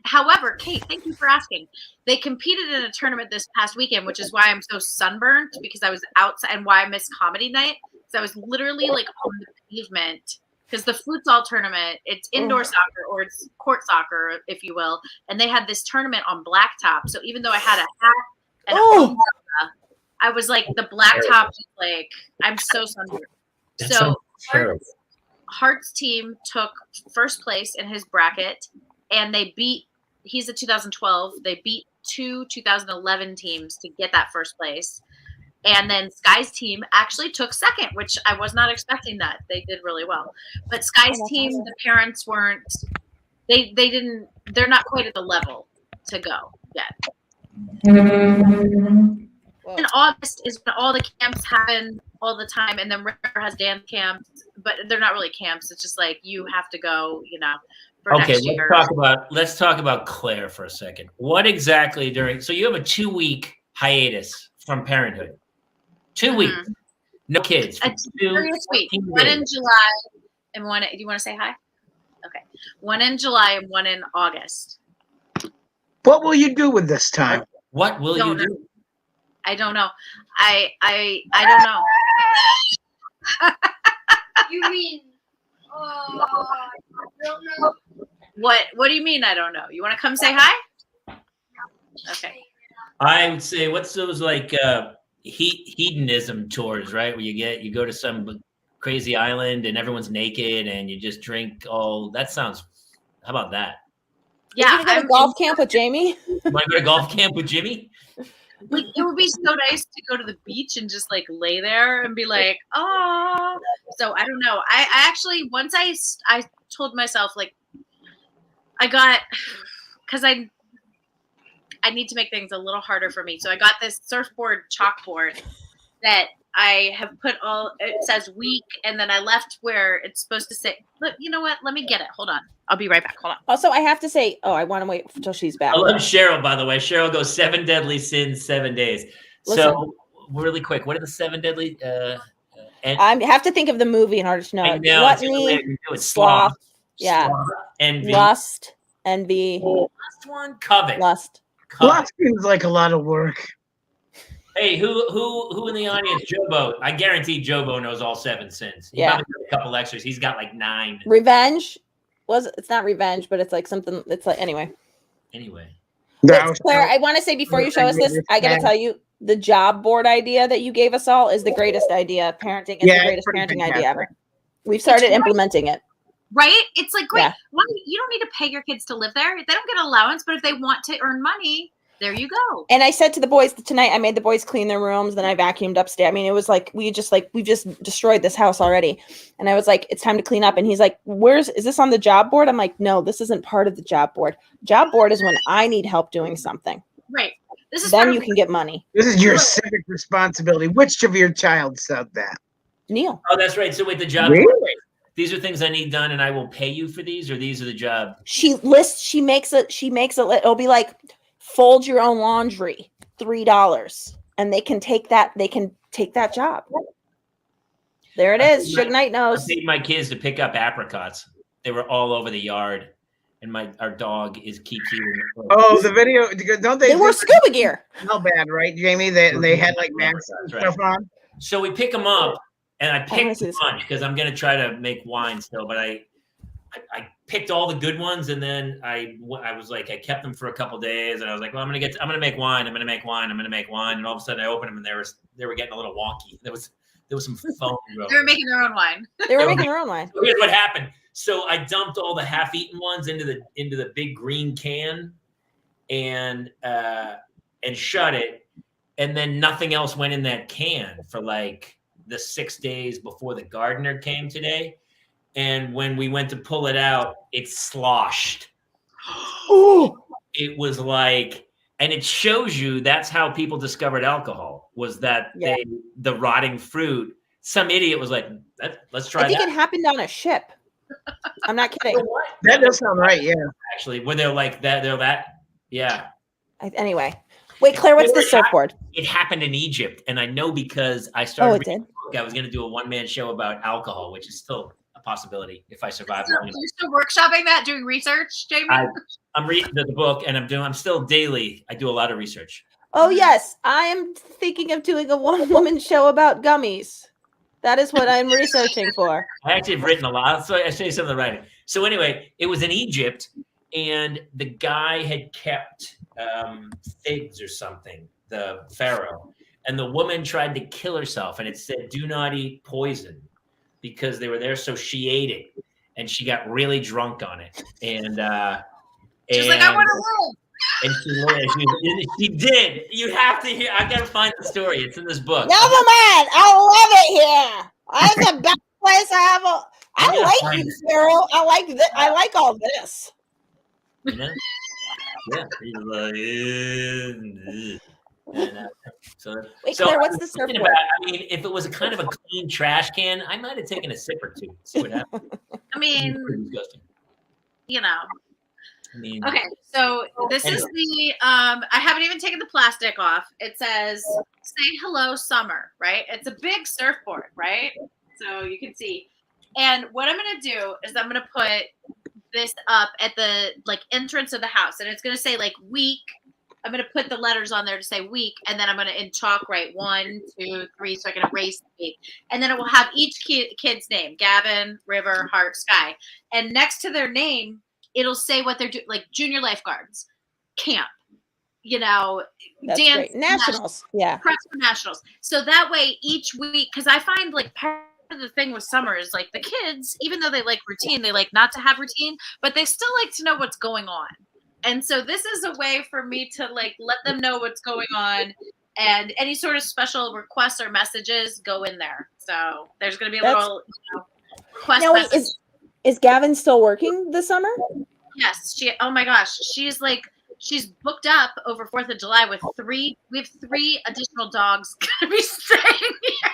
However, Kate, thank you for asking. They competed in a tournament this past weekend, which is why I'm so sunburned because I was outside and why I missed comedy night. So I was literally like on the pavement because the futsal tournament, it's indoor soccer or it's court soccer, if you will. And they had this tournament on blacktop. So even though I had a hat and umbrella, I was like the blacktop, like I'm so sunburned. So Hart's team took first place in his bracket. And they he's a 2012. They beat 2 2011 teams to get that first place. And then Sky's team actually took second, which I was not expecting that. They did really well. But Sky's team, the parents weren't, they're not quite at the level to go yet. In August is when all the camps happen all the time. And then River has dance camps, but they're not really camps. It's just like you have to go, Okay, let's talk about Claire for a second. What exactly so you have a 2-week hiatus from parenthood. 2 weeks. No kids. A 2 week. One in July and one. Do you want to say hi? Okay. One in July and one in August. What will you do with this time? What will you do? I don't know. I don't know. You mean? I don't know. What do you mean? I don't know. You want to come say hi? Okay. I would say what's those like hedonism tours, right? Where you go to some crazy island and everyone's naked and you just drink all. That sounds. How about that? Yeah, go to golf camp with Jamie. You want to go to golf camp with Jimmy? Like it would be so nice to go to the beach and just like lay there and be like, oh. So I don't know. I actually once I told myself like I got because I need to make things a little harder for me. So I got this surfboard chalkboard that I have put it says week, and then I left where it's supposed to say. Look, you know what? Let me get it. Hold on. I'll be right back. Hold on. Also, I have to say, I want to wait until she's back. I love Cheryl, by the way. Cheryl goes 7 deadly sins, 7 days. Listen, so really quick, what are the 7 deadly? I have to think of the movie in order to know. I know. Gluttony, sloth, envy, lust, envy. Last one, covet. Lust. Lust seems like a lot of work. Hey, who in the audience? Jobo. I guarantee Jobo knows all 7 sins. He probably did a couple lectures. He's got like 9. Revenge. It's not revenge, but it's like something. It's like anyway. Claire, I want to say before you show us this, I got to tell you, the job board idea that you gave us all is the greatest idea. Parenting is the greatest parenting idea ever. We've started implementing it. Right? It's like great. Yeah. You don't need to pay your kids to live there. They don't get allowance, but if they want to earn money, there you go. And I said to the boys tonight, I made the boys clean their rooms. Then I vacuumed upstairs. I mean, it was like we've just destroyed this house already. And I was like, it's time to clean up. And he's like, is this on the job board? I'm like, no, this isn't part of the job board. Job board is when I need help doing something. Right. Then you can get money. This is your civic responsibility. Which of your child said that? Neil. Oh, that's right. So wait, the job board. These are things I need done, and I will pay you for these, or these are the job. She makes it. It'll be like, fold your own laundry, $3, and they can take that. They can take that job. There it is. Suge Knight knows. I paid my kids to pick up apricots. They were all over the yard, and our dog keeps eating. Oh, the video! Don't they? They wore scuba gear. How bad, right, Jamie? They had like masks and stuff on. So we pick them up, and I picked a bunch because I'm gonna try to make wine still, but I I picked all the good ones, and then I was like, I kept them for a couple days, and I was like, well, I'm gonna make wine, and all of a sudden I opened them, and they were getting a little wonky. There was some foam. They were making their own wine. They were making their own wine. So here's what happened. So I dumped all the half-eaten ones into the big green can, and shut it, and then nothing else went in that can for like the 6 days before the gardener came today. And when we went to pull it out, it sloshed. Ooh. It was like, and it shows you that's how people discovered alcohol, was that the rotting fruit. Some idiot was like, let's try that. I think it happened on a ship. I'm not kidding. That does sound right, yeah. Actually, where they're like that, yeah. Anyway. Wait, Claire, what's the surfboard? It happened in Egypt, and I know because I started reading the book, I was going to do a one-man show about alcohol, which is still a possibility if I survive. You're still workshopping that, doing research, Jamie? I'm reading the book, and I'm still daily. I do a lot of research. Oh, yes. I am thinking of doing a one-woman show about gummies. That is what I'm researching for. I actually have written a lot. So I show you some of the writing. So anyway, it was in Egypt, and the guy had kept figs or something, the pharaoh, and the woman tried to kill herself, and it said, "Do not eat poison," because they were there. So she ate it, and she got really drunk on it, and she's like, "I want to live." And she did. You have to hear. I gotta find the story. It's in this book. Never mind. I love it here. It's the best place I ever. I like you, Cheryl. I like this. I like all this. You know? Yeah. Wait, Claire, what's the surfboard? I mean, if it was a kind of a clean trash can, I might have taken a sip or two. See what happens. I mean, you know. I mean, okay, so this is the I haven't even taken the plastic off. It says "Say hello, summer," right? It's a big surfboard, right? So you can see. And what I'm gonna do is I'm gonna put this up at the entrance of the house, and it's gonna say week. I'm gonna put the letters on there to say week, and then I'm gonna in chalk write 1, 2, 3, so I can erase the week. And then it will have each kid's name: Gavin, River, Hart, Sky. And next to their name, it'll say what they're doing, like junior lifeguards, camp, That's dance, great. Nationals. Yeah. press for nationals. So that way each week, because I find part of the thing with summer is the kids, even though they like routine, they like not to have routine, but they still like to know what's going on. And so this is a way for me to let them know what's going on, and any sort of special requests or messages go in there. So there's going to be a little request message. Is Gavin still working this summer? Yes, oh my gosh, she's booked up over 4th of July with 3. We have 3 additional dogs gonna be staying here.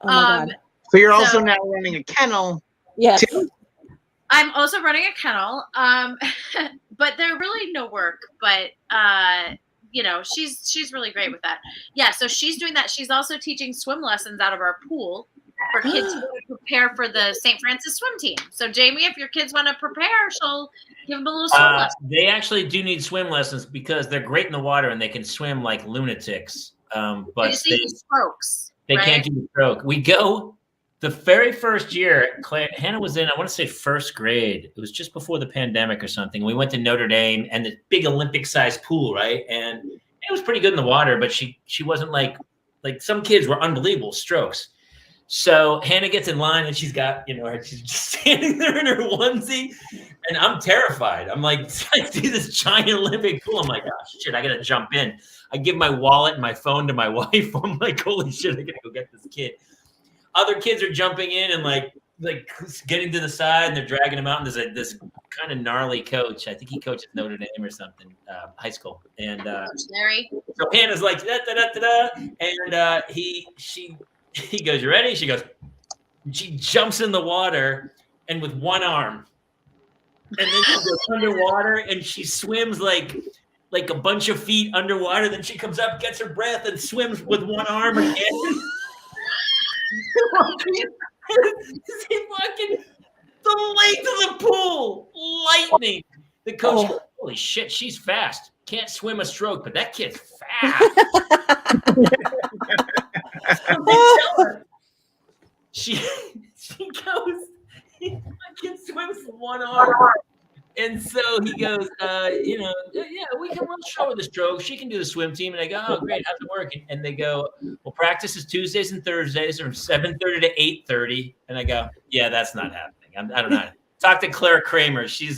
Oh my God. So you're also now running a kennel. Yes. Too? I'm also running a kennel, but they're really no work. But she's really great with that. Yeah, so she's doing that. She's also teaching swim lessons out of our pool for kids who want to prepare for the St. Francis swim team. So Jamie, if your kids want to prepare, she'll give them a little swim lesson. They actually do need swim lessons because they're great in the water and they can swim like lunatics. But they strokes. They right? can't do the stroke. We go the very first year. Hannah was in, I want to say 1st grade. It was just before the pandemic or something. We went to Notre Dame and the big Olympic-sized pool, right? And it was pretty good in the water, but she wasn't like some kids were unbelievable strokes. So Hannah gets in line and she's got, she's just standing there in her onesie, and I'm terrified. I'm like, I see this giant Olympic pool. I'm like, oh shit, I gotta jump in. I give my wallet and my phone to my wife. I'm like, holy shit, I gotta go get this kid. Other kids are jumping in and like getting to the side, and they're dragging him out. And there's this kind of gnarly coach. I think he coaches Notre Dame or something, high school. And so Hannah's like, da, da, da, da, da. And he goes, "You ready?" She goes, she jumps in the water and with one arm. And then she goes underwater and she swims like a bunch of feet underwater. Then she comes up, gets her breath, and swims with one arm again. Fucking the length of the pool. Lightning. The coach goes, holy shit, she's fast. Can't swim a stroke, but that kid's fast. She goes, kid swims with one arm. And so he goes, yeah, we'll show her the stroke. She can do the swim team. And I go, oh, great. How's it working? And they go, well, practice is Tuesdays and Thursdays from 7:30 to 8:30. And I go, yeah, that's not happening. I don't know. Talk to Claire Kramer. She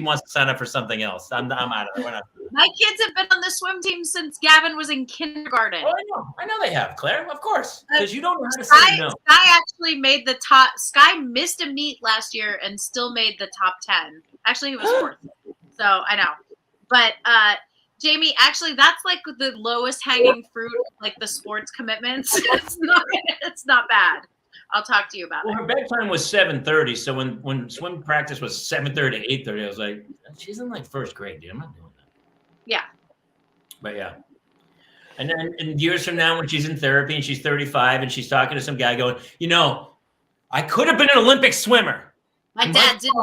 wants to sign up for something else. I'm out of it. We're not. My kids have been on the swim team since Gavin was in kindergarten. Oh, I know they have, Claire. Of course, because you don't know how to Sky, say no. Sky actually made the top. Sky missed a meet last year and still made the top 10. Actually, he was fourth. So I know, but Jamie, actually, that's like the lowest hanging fruit, like the sports commitments. It's not bad. I'll talk to you about it. Her bedtime was 7:30, so when swim practice was 7:30 to 8:30, I was like, she's in like first grade, dude. I'm not doing that. Yeah. But yeah. And then in years from now, when she's in therapy and she's 35 and she's talking to some guy going, I could have been an Olympic swimmer. My dad didn't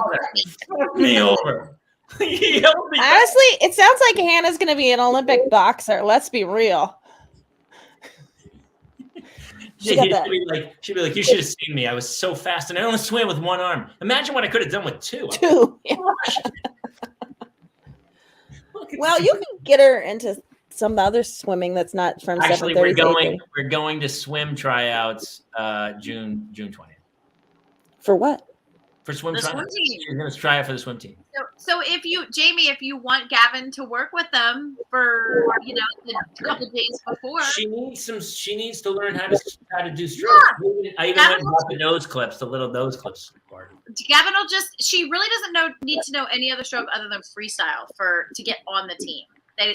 fuck me over. Honestly, it sounds like Hannah's going to be an Olympic boxer. Let's be real. She'd be like, you should have seen me. I was so fast, and I only swam with one arm. Imagine what I could have done with two. Well, you can get her into some other swimming that's not from. Actually, we're going to swim tryouts June 20th. For what? For swim tryouts. She's going to try out for the swim team. So if you want Gavin to work with them for the couple days before, she needs to learn how to do strokes. Yeah. I even went and bought the nose clips, the little nose clips part. Gavin will she really doesn't need to know any other stroke other than freestyle to get on the team. They'll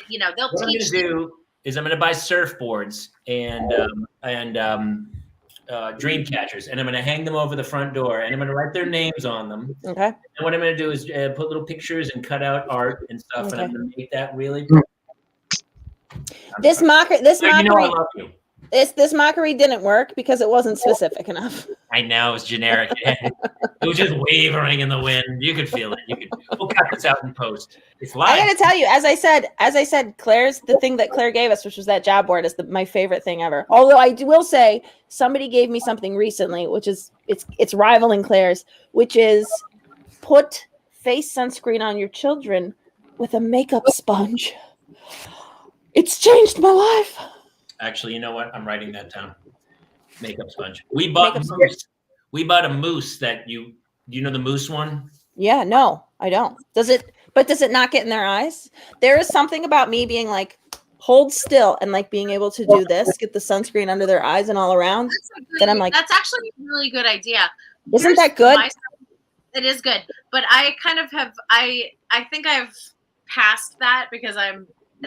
what teach. I'm going to do is I'm going to buy surfboards and dream catchers, and I'm going to hang them over the front door, and I'm going to write their names on them. Okay. And what I'm going to do is put little pictures and cut out art and stuff, and I'm going to make that really. This mockery. I love you. This mockery didn't work because it wasn't specific enough. I know it was generic. It was just wavering in the wind. You could feel it. We'll cut this out in post. It's live. I got to tell you, as I said, Claire's the thing that Claire gave us, which was that job board, is my favorite thing ever. Although I will say, somebody gave me something recently, which is it's rivaling Claire's, which is put face sunscreen on your children with a makeup sponge. It's changed my life. Actually, you know what? I'm writing that down. Makeup sponge. We bought a mousse that you know the mousse one? Yeah, no, I don't. Does it not get in their eyes? There is something about me being like, hold still and like being able to do this, get the sunscreen under their eyes and all around. Then I'm like, that's actually a really good idea. Isn't that good? It is good. But I kind of have, I think I've passed that because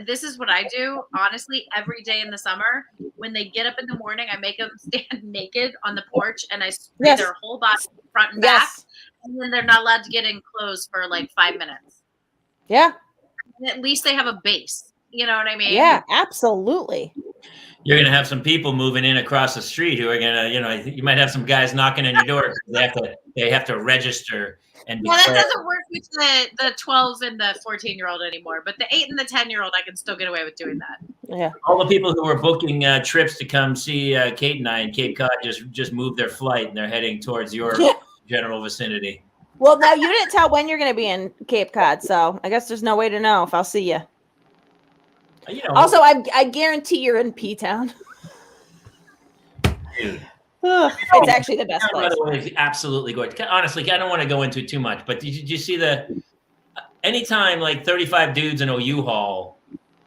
this is what I do, honestly, every day in the summer. When they get up in the morning, I make them stand naked on the porch and I spray their whole body front and back. And then they're not allowed to get in clothes for like 5 minutes. Yeah. And at least they have a base. You know what I mean? Yeah, absolutely. You're going to have some people moving in across the street who are going to, you might have some guys knocking on your door. They have to register. And that doesn't work with the 12 and the 14-year-old anymore. But the 8 and the 10-year-old, I can still get away with doing that. Yeah. All the people who were booking trips to come see Kate and I in Cape Cod just moved their flight and they're heading towards your general vicinity. Well, now you didn't tell when you're going to be in Cape Cod, so I guess there's no way to know if I'll see you. Also, I guarantee you're in P-Town. Dude. It's actually the best place. It's absolutely good. Honestly, I don't want to go into it too much, but did you see anytime like 35 dudes in a U-Haul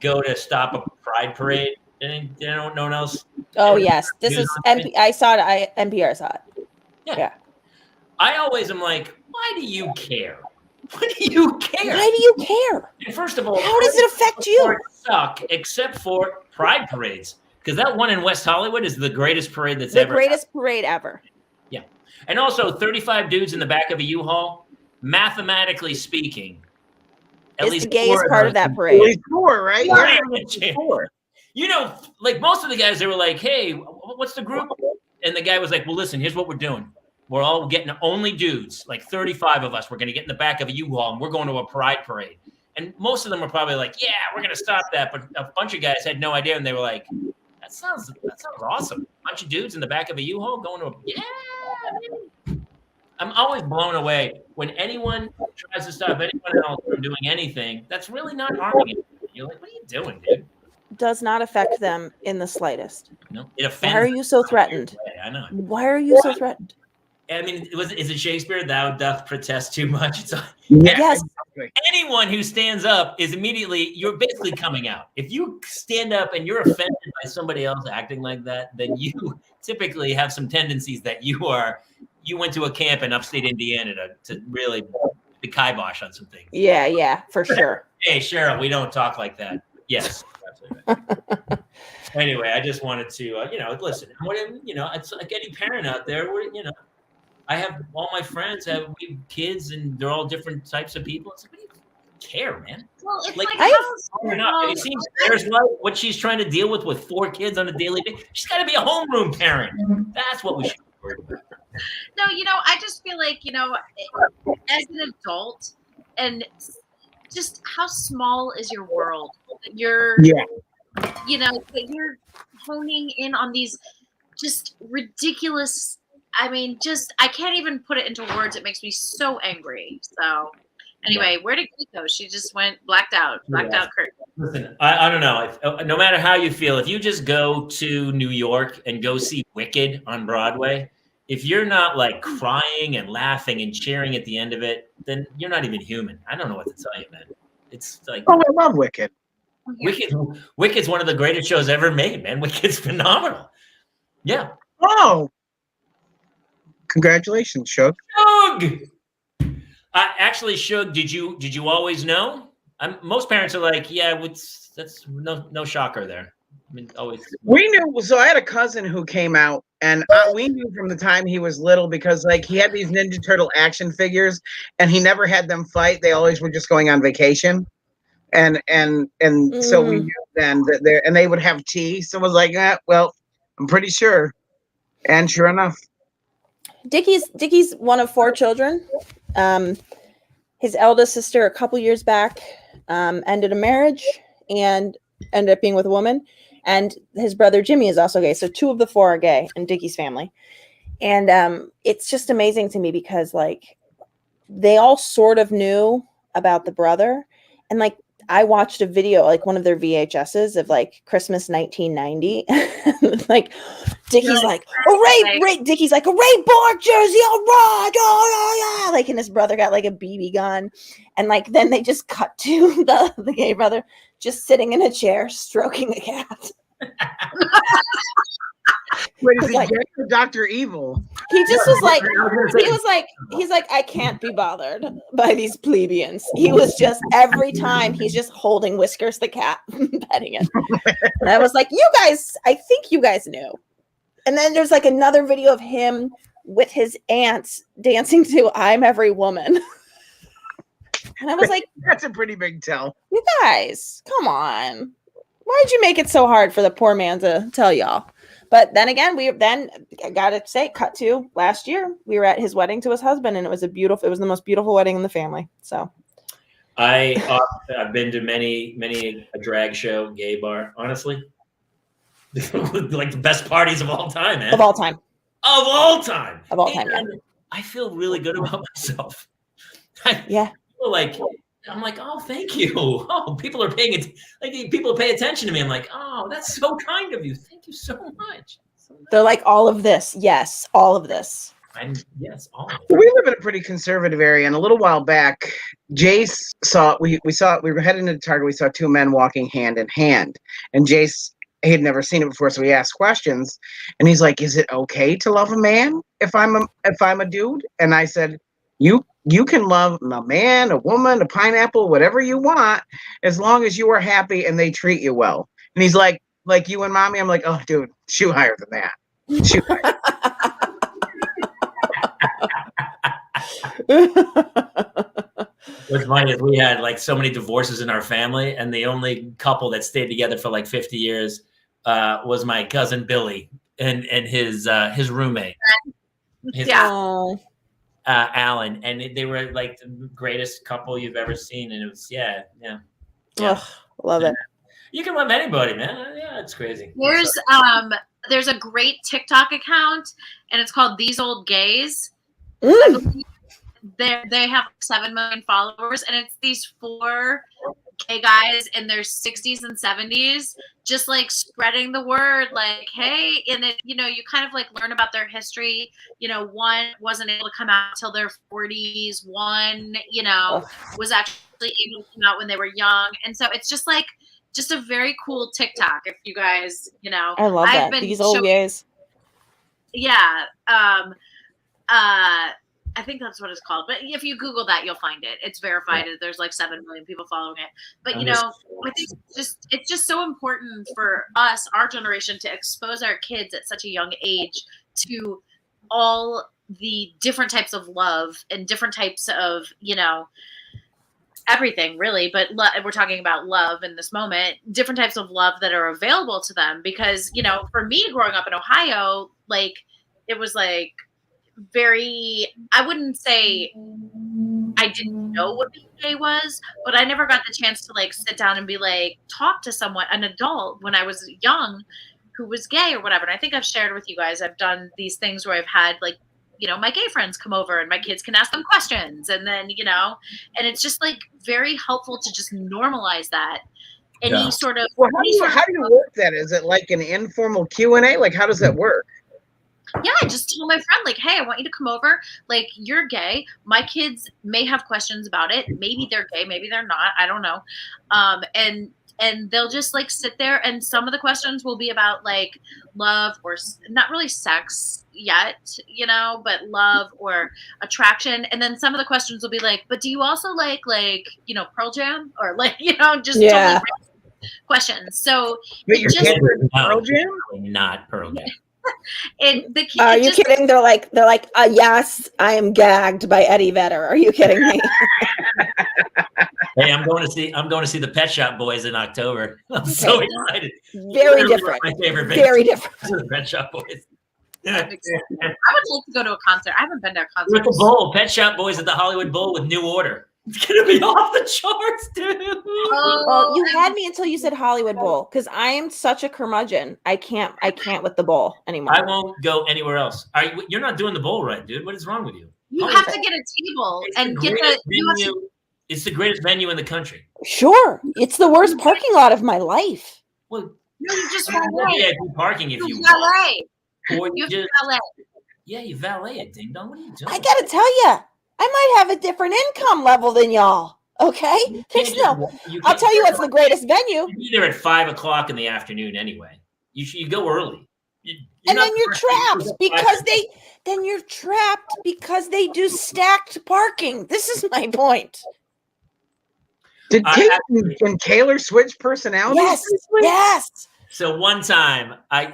go to stop a pride parade, and no one else? Oh, yes. This is I saw it. NPR saw it. Yeah. I always am like, why do you care? Why do you care? Why do you care? And first of all, how does it affect you? Suck, except for pride parades. Because that one in West Hollywood is the greatest parade that's ever. The greatest parade ever. Yeah. And also 35 dudes in the back of a U-Haul, mathematically speaking. It's the gayest part of that parade. It's 4, right? Yeah. 4. Like most of the guys, they were like, hey, what's the group? And the guy was like, well, listen, here's what we're doing. We're all getting only dudes, like 35 of us. We're going to get in the back of a U-Haul and we're going to a pride parade. And most of them were probably like, yeah, we're going to stop that. But a bunch of guys had no idea. And they were like, that sounds awesome. A bunch of dudes in the back of a U-Haul going to I'm always blown away when anyone tries to stop anyone else from doing anything. That's really not harming anyone. You're like, what are you doing, dude? Does not affect them in the slightest. No, it offends. Why are you so threatened? I know. Why are you so threatened? I mean, is it Shakespeare? Thou doth protest too much. It's Yes. anyone who stands up is immediately, you're basically coming out. If you stand up and you're offended by somebody else acting like that, then you typically have some tendencies that you went to a camp in upstate Indiana to really be kibosh on some things. Yeah, for sure. Hey, Cheryl, we don't talk like that. Yes. Right. Anyway, I just wanted to, listen, it's like any parent out there where, I have all my friends have kids and they're all different types of people. It's like, what do you care, man? Well, it's it seems there's what she's trying to deal with 4 kids on a daily basis. She's got to be a homeroom parent. That's what we should be worried about. No, I just feel like, as an adult, and just how small is your world? You're honing in on these just ridiculous. I mean, I can't even put it into words. It makes me so angry. So anyway, where did Kate go? She just went blacked out Kurt. Listen, I don't know. No matter how you feel, if you just go to New York and go see Wicked on Broadway, if you're not like crying and laughing and cheering at the end of it, then you're not even human. I don't know what to tell you, man. It's like, I love Wicked. Wicked's one of the greatest shows ever made, man. Wicked's phenomenal. Yeah. Oh, congratulations, Shug. Shug! Actually, Shug, did you always know? Most parents are like, yeah, that's no shocker there. I mean, always. We knew. So I had a cousin who came out, and we knew from the time he was little because, like, he had these Ninja Turtle action figures, and he never had them fight. They always were just going on vacation, and so we knew then that they would have tea. So I was like, well, I'm pretty sure, and sure enough. Dickie's one of 4 children. His eldest sister, a couple years back, ended a marriage and ended up being with a woman. And his brother Jimmy is also gay. So 2 of the 4 are gay in Dickie's family. And it's just amazing to me because, like, they all sort of knew about the brother. And, like, I watched a video, like one of their VHSs of like Christmas 1990. Like Dickie's like, Dickie's like, a Ray Borg jersey, all right, oh yeah. Like, and his brother got like a BB gun. And like then they just cut to the gay brother just sitting in a chair stroking a cat. Wait, is he like, Dr. Evil? He just was like, he's like, I can't be bothered by these plebeians. He was just, every time he's just holding Whiskers the cat, petting it. And I was like, you guys, I think you guys knew. And then there's like another video of him with his aunts dancing to I'm Every Woman. And I was like, that's a pretty big tell. You guys, come on. Why'd you make it so hard for the poor man to tell y'all? But then again, I gotta say, cut to last year, we were at his wedding to his husband, and it was the most beautiful wedding in the family. So, I've been to many a drag show, gay bar. Honestly, like the best parties of all time, man. Of all time. And I feel really good about myself. I'm like, oh, thank you. Oh, people are people pay attention to me. I'm like, oh, that's so kind of you. Thank you so much. They're like, all of this. Yes, all of this. Yes, all of it. We live in a pretty conservative area, and a little while back, Jace we were heading to Target. We saw 2 men walking hand in hand, and Jace, he had never seen it before, so he asked questions, and he's like, "Is it okay to love a man if I'm a dude?" And I said, You can love a man, a woman, a pineapple, whatever you want, as long as you are happy and they treat you well. And he's like you and mommy. I'm like, oh, dude, shoot higher than that. Shoot higher. What's funny is we had like so many divorces in our family, and the only couple that stayed together for like 50 years was my cousin Billy and his roommate. Alan, and they were like the greatest couple you've ever seen, and it was yeah. Ugh, love it. You can love anybody, man. Yeah, it's crazy. There's a great TikTok account, and it's called These Old Gays, I believe they have 7 million followers, and it's these 4 gay guys in their 60s and 70s just like spreading the word, like, hey, and it, you kind of like learn about their history. One wasn't able to come out till their 40s. One, was actually able to come out when they were young. And so it's just like a very cool TikTok. If you guys, I love that. These old gays. Yeah. I think that's what it's called. But if you Google that, you'll find it. It's verified. Yeah. There's like 7 million people following it. But, I think it's just so important for us, our generation, to expose our kids at such a young age to all the different types of love and different types of, everything really. But we're talking about love in this moment, different types of love that are available to them. Because, for me growing up in Ohio, like it was like, I wouldn't say I didn't know what being gay was, but I never got the chance to like sit down and be like, talk to someone, an adult when I was young who was gay or whatever. And I think I've shared with you guys, I've done these things where I've had like, my gay friends come over and my kids can ask them questions. And then, and it's just like very helpful to just normalize that. Any sort of, well, how do you work that? Is it like an informal Q&A? Like, how does that work? Yeah, I just told my friend, like, hey, I want you to come over. Like, you're gay. My kids may have questions about it. Maybe they're gay. Maybe they're not. I don't know. And they'll just, like, sit there. And some of the questions will be about, like, love or not really sex yet, but love or attraction. And then some of the questions will be like, but do you also like, Pearl Jam? Or, like, just totally random questions. So but you're just Pearl Jam? Not Pearl Jam. And the kids are you kidding? They're like, yes, I am gagged by Eddie Vedder. Are you kidding me? Hey, I'm going to see the Pet Shop Boys in October. I'm so excited. Very different. My favorite. Very different. The Pet Shop Boys. I would like to go to a concert. I haven't been to a concert. With the Bowl, Pet Shop Boys at the Hollywood Bowl with New Order. It's gonna be off the charts, dude. Well, you had me until you said Hollywood Bowl, because I am such a curmudgeon. I can't with the bowl anymore. I won't go anywhere else. You're not doing the bowl right, dude. What is wrong with you? You have to get a table and get the venue. It's the greatest venue in the country. Sure, it's the worst parking lot of my life. Well, no, you just valet parking if you valet. Or you just valet. Yeah, you valet it, ding dong. What are you doing? I gotta tell you, I might have a different income level than y'all. Okay, I'll tell you what's the greatest venue. You're either at 5 o'clock in the afternoon anyway. You go early. And then you're trapped because they do stacked parking. This is my point. Did Taylor switch personalities? Yes. So one time, I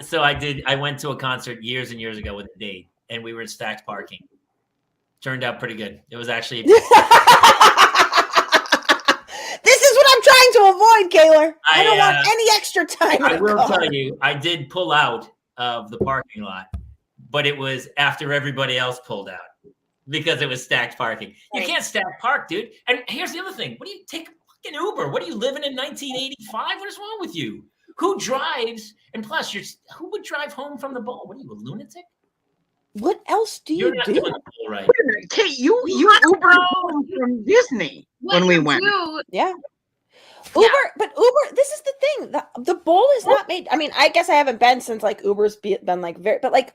went to a concert years and years ago with a date, and we were in stacked parking. Turned out pretty good. It was actually. This is what I'm trying to avoid, Kaylor. I don't want any extra time. I will tell you, I did pull out of the parking lot, but it was after everybody else pulled out because it was stacked parking. You can't stack park, dude. And here's the other thing: what do you take a fucking Uber? What are you living in 1985? What is wrong with you? Who drives? And plus, who would drive home from the bowl? What are you, a lunatic? What else do you do? Doing the bowl right. Kate, you Ubered home from Disney when we went. Yeah. Uber, but Uber, this is the thing. The bowl is not made. I mean, I guess I haven't been since like Uber's been like but like,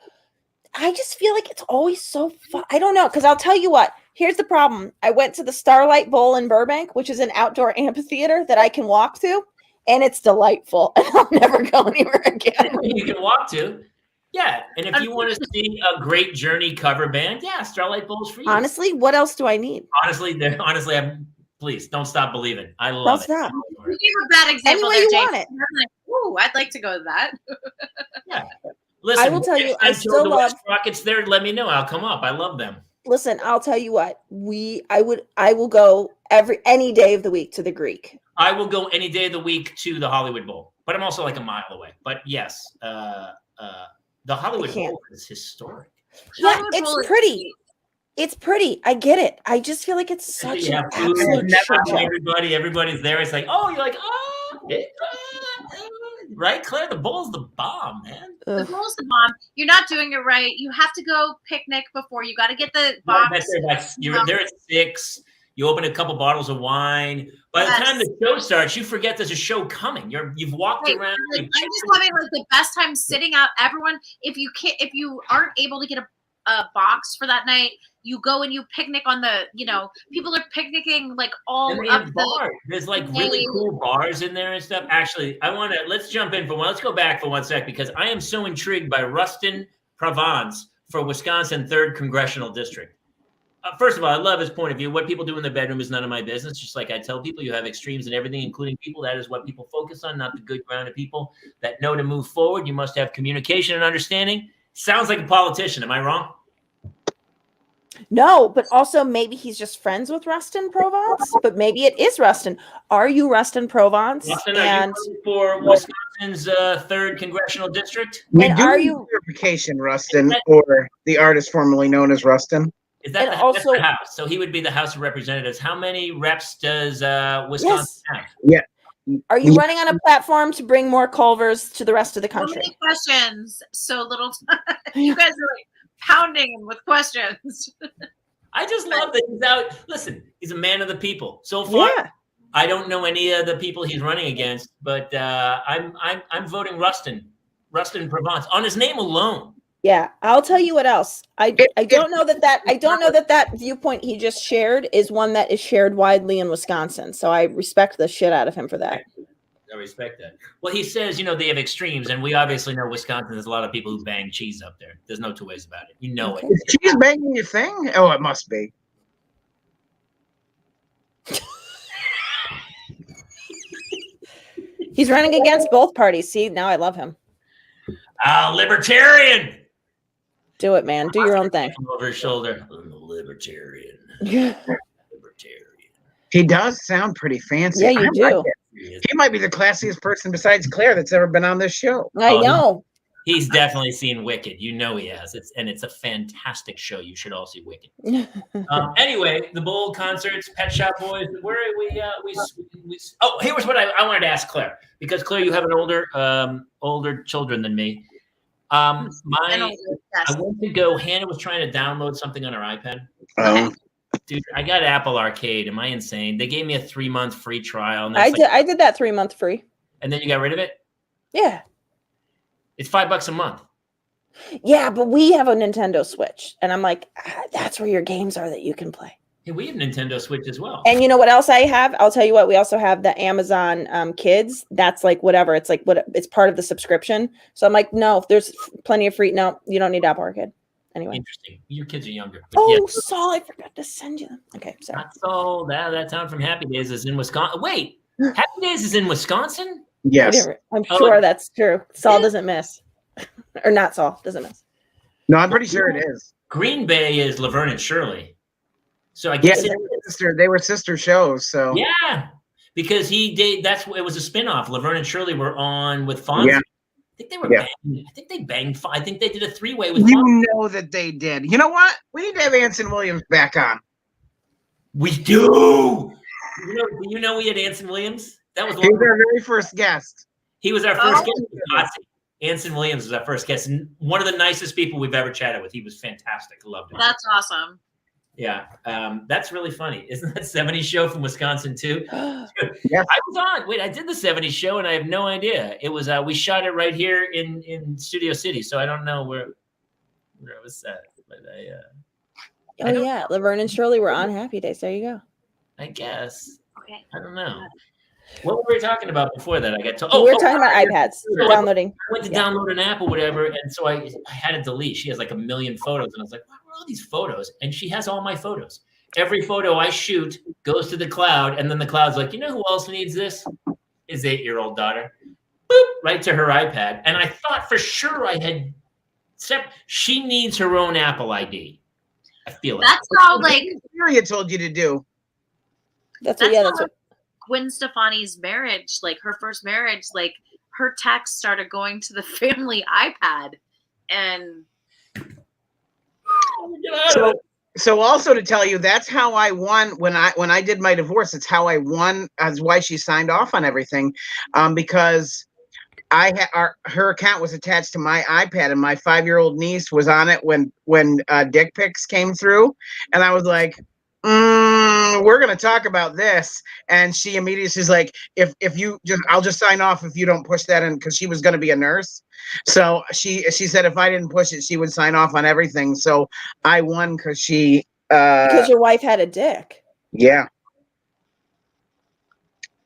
I just feel like it's always so fun. I don't know. Cause I'll tell you what, here's the problem. I went to the Starlight Bowl in Burbank, which is an outdoor amphitheater that I can walk to, and it's delightful. And I'll never go anywhere again. You can walk to. Yeah. And if you want to see a great Journey cover band, Starlight Bowl's for you. Honestly, what else do I need? Honestly, please don't stop believing. I love it. Stop. You gave a bad example Anyway, there, you want it. I'm like, ooh, I'd like to go to that. Yeah. Listen, I will tell you, I still the love West Rockets there. Let me know. I'll come up. I love them. Listen, I'll tell you what. I will go any day of the week to the Greek. I will go any day of the week to the Hollywood Bowl, but I'm also like a mile away. But yes, the Hollywood Bowl is historic. Yeah, it's pretty. It's pretty. I get it. I just feel like it's such an absolute everybody's there. It's like, oh, you're like, oh, right, Claire? The bowl's the bomb, man. The bowl's the bomb. You're not doing it right. You have to go picnic before. You got to get the box. You're there at 6. You open a couple bottles of wine. By the time the show starts, you forget there's a show coming. You've walked around. I'm just having like the best time sitting out. Everyone, if you aren't able to get a box for that night, you go and you picnic on the. People are picnicking like all of the bars. There's like really cool bars in there and stuff. Actually, let's jump in for one. Let's go back for 1 sec because I am so intrigued by Rustin Provence for Wisconsin 3rd Congressional District. First of all, I love his point of view. What people do in the bedroom is none of my business. Just like I tell people, you have extremes in everything, including people. That is what people focus on, not the good grounded people that know to move forward. You must have communication and understanding. Sounds like a politician. Am I wrong? No, but also maybe he's just friends with Rustin Provence, but maybe it is Rustin. Are you Rustin Provence? Rustin, are you for Wisconsin's 3rd Congressional District? We do need verification, Rustin, or the artist formerly known as Rustin. Is that that's the House? So he would be the House of Representatives. How many reps does Wisconsin have? Yeah. Are you running on a platform to bring more Culvers to the rest of the country? So many questions, so little time. You guys are like pounding him with questions. I just love that he's out. Listen, he's a man of the people. So far, I don't know any of the people he's running against, but I'm voting Rustin Provence on his name alone. Yeah, I'll tell you what else. I don't know that viewpoint he just shared is one that is shared widely in Wisconsin. So I respect the shit out of him for that. I respect that. Well, he says, they have extremes, and we obviously know Wisconsin. There's a lot of people who bang cheese up there. There's no two ways about it. You know it. Is cheese banging your thing? Oh, it must be. He's running against both parties. See, now I love him. Libertarian. Do it, man. Do your own thing. Over his shoulder. I'm a libertarian. He does sound pretty fancy. Yeah, you do. He might be the classiest person besides Claire that's ever been on this show. I know. He's definitely seen Wicked. He has. It's a fantastic show. You should all see Wicked. Anyway, the Bowl concerts, Pet Shop Boys. Where are we? Oh, here's what I wanted to ask Claire, because Claire, you have an older children than me. I went to go. Hannah was trying to download something on her iPad. Dude, I got Apple Arcade. Am I insane? They gave me a 3-month free trial. And I did that 3-month free. And then you got rid of it? Yeah. It's $5 a month. Yeah, but we have a Nintendo Switch. And I'm like, that's where your games are that you can play. Hey, we have Nintendo Switch as well. And you know what else I have? I'll tell you what. We also have the Amazon Kids. That's like whatever. It's like it's part of the subscription. So I'm like, no, if there's plenty of free. No, you don't need Apple Arcade. Anyway. Interesting. Your kids are younger. Saul, I forgot to send you them. Okay, sorry. Not Saul. That town from Happy Days is in Wisconsin. Wait, Happy Days is in Wisconsin? Yes. I'm sure that's true. Saul doesn't miss. Or not Saul, doesn't miss. No, I'm pretty sure it is. Green Bay is Laverne and Shirley. So I guess they were sister shows. So yeah, because it was a spinoff. Laverne and Shirley were on with Fonzie. Yeah. I think they were banged. I think they banged. I think they did a 3-way with. You know that they did. You know what? We need to have Anson Williams back on. We do. You know we had Anson Williams. That was he was our very first guest. He was our first guest. Anson Williams was our first guest, and one of the nicest people we've ever chatted with. He was fantastic. Loved him. That's awesome. Yeah, that's really funny. Isn't that 70s show from Wisconsin too? Yeah. I was on. Wait, I did the 70s show, and I have no idea. It was we shot it right here in Studio City, so I don't know where it was set. But yeah, Laverne and Shirley were on Happy Days. There you go. I guess. Okay. I don't know. What were we talking about before that? I got to. We were talking about iPads. Downloading. I went to download an app or whatever, and so I had to delete. She has like 1 million photos, and I was like, "What were all these photos?" And she has all my photos. Every photo I shoot goes to the cloud, and then the cloud's like, "You know who else needs this? His 8-year-old daughter." Boop, right to her iPad, and I thought for sure I had. She needs her own Apple ID. I feel like that's how Syria told you to do. That's what. Gwen Stefani's marriage, like her first marriage, like her texts started going to the family iPad, and so also to tell you, that's how I won when I did my divorce. It's how I won, as why she signed off on everything, because her account was attached to my iPad, and my 5-year-old niece was on it when dick pics came through, and I was like, we're gonna talk about this. And she immediately she's like, if you just, I'll just sign off if you don't push that in, because she was gonna be a nurse. So she said if I didn't push it, she would sign off on everything. So I won because she Because your wife had a dick. yeah.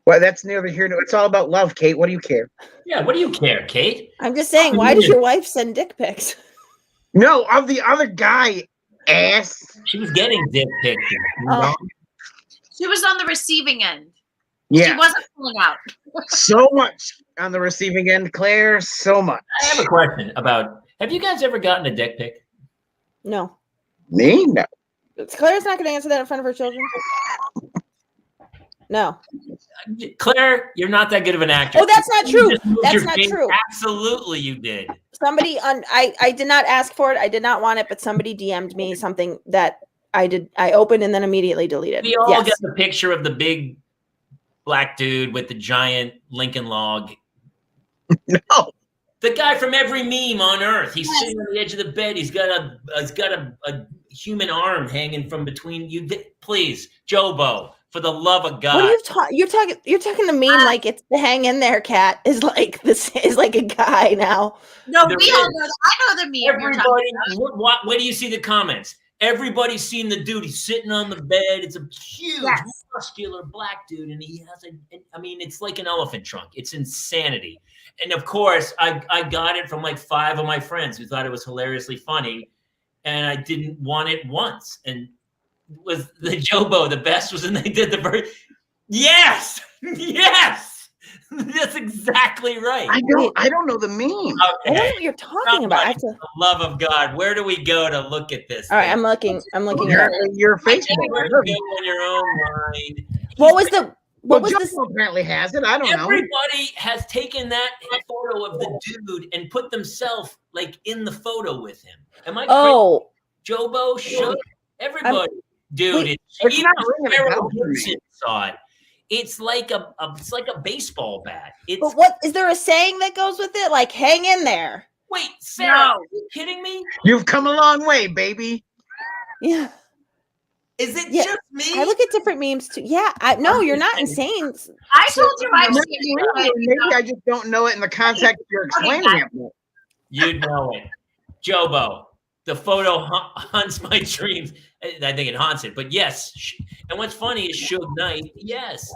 Well, that's neither here nor. It's all about love, Kate. What do you care? Yeah, what do you care, Kate? I'm just saying, why does your wife send dick pics? No, of the other guy, ass. She was getting dick pics. Oh. She was on the receiving end. Yeah. She wasn't pulling out. So much on the receiving end, Claire. So much. I have a question about, have you guys ever gotten a dick pic? No. Me? No. Claire's not going to answer that in front of her children. No. Claire, you're not that good of an actor. Oh, that's not true. You just moved That's your not face. true. Absolutely, you did. Somebody I did not ask for it. I did not want it, but somebody DM'd me something that I opened and then immediately deleted. We all Yes. got the picture of the big black dude with the giant Lincoln log. No. The guy from every meme on earth. He's sitting on the edge of the bed. He's got a human arm hanging from between you. Please, Jobo, for the love of God. What are you talking? You're talking to me like it's the hang in there cat is like this is like a guy now. No, There we all is. know. I know the meme. you're Everybody, talking about. what do you see the comments? Everybody's seen the dude. He's sitting on the bed. It's a huge, Yes. muscular black dude, and he has it's like an elephant trunk. It's insanity. And of course, I got it from like 5 of my friends who thought it was hilariously funny, and I didn't want it once. And was the Jobo the best? Was when they did the bird? Yes, yes. That's exactly right. I don't know the meme. I don't know what you're talking about. I have to, For the love of God, where do we go to look at this? all right, thing? I'm looking at it. Your Facebook. Where do you go on your own mind? What was the Well, what was Joe this? apparently has it. I don't know. Everybody has taken that photo of the dude and put themselves like in the photo with him. Am I crazy? Oh, Jobo should. Everybody, dude. wait, it's even not ringing a Farrell bell for me. Gibson saw it. It's like a baseball bat. It's but what is there a saying that goes with it? Like hang in there. wait, Sarah, No. are you kidding me? You've come a long way, baby. Yeah, Is it Yeah, just me? I look at different memes too. Yeah, no, you're not insane. I told you I've Maybe, seen it. maybe I just don't know it in the context you're explaining it. You know it. Jobo, the photo haunts my dreams. I think it haunts it, but yes. And what's funny is Suge Knight. Yes,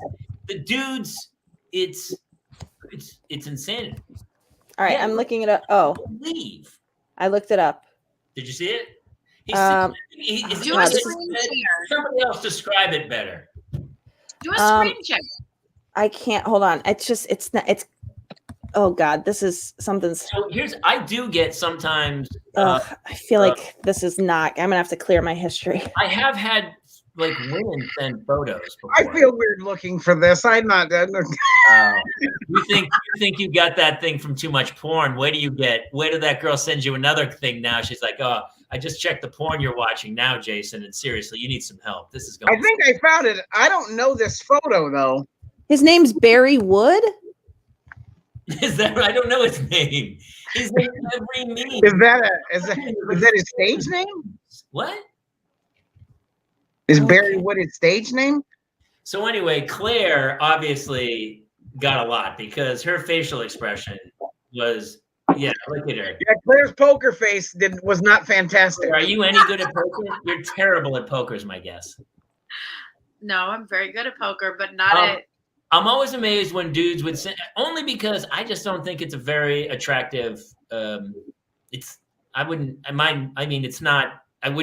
the dudes. It's insanity. All right, Yeah. I'm looking it up. Oh, Leave. I looked it up. Did you see it? He's Do No, a this is- screen share. somebody else describe it better. Do a screen share. I can't hold on. It's not. Oh God, this is something's. So I do get sometimes. I feel like this is not. I'm gonna have to clear my history. I have had like women send photos. Before. I feel weird looking for this. I'm not. You think you got that thing from too much porn? Where did that girl send you another thing now? She's like, oh, I just checked the porn you're watching now, Jason, and seriously, you need some help. This is going. I think I found it. I don't know this photo though. His name's Barry Wood. Is that I don't know his name. He's in every meme. Is that his stage name? What? Is Barry Wood his stage name? So anyway, Claire obviously got a lot because her facial expression was, yeah, look at her. Yeah, Claire's poker face was not fantastic. Are you any good at poker? You're terrible at poker, is my guess. No, I'm very good at poker, but not at. I'm always amazed when dudes would send, only because I just don't think it's a very attractive. I would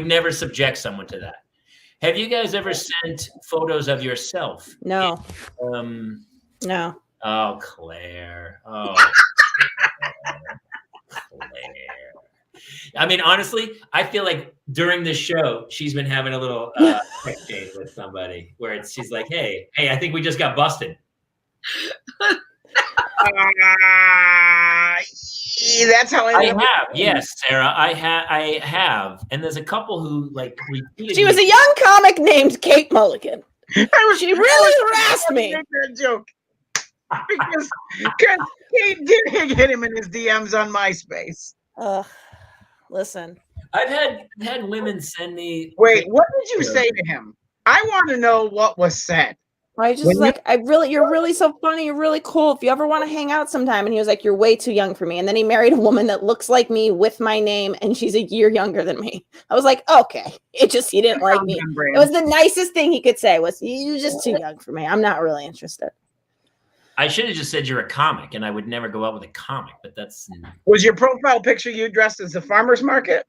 never subject someone to that. Have you guys ever sent photos of yourself? No. No. Oh, Claire. Oh, Claire. I mean, honestly, I feel like during this show, she's been having a little exchange with somebody where she's like, hey, I think we just got busted. That's how I have. Yes, Sarah, I have. And there's a couple who like repeatedly. She was a young comic named Kate Mulligan. She really harassed me. That joke. because Kate did hit him in his DMs on MySpace. Listen. I've had women send me. Wait, what did you say to him? I want to know what was said. I just was like, you're really so funny. You're really cool. If you ever want to hang out sometime. And he was like, you're way too young for me. And then he married a woman that looks like me with my name. And she's a year younger than me. I was like, okay. He didn't like me. It was the nicest thing he could say was, you're just too young for me. I'm not really interested. I should have just said you're a comic and I would never go out with a comic, but that's. Was your profile picture you dressed as the farmer's market?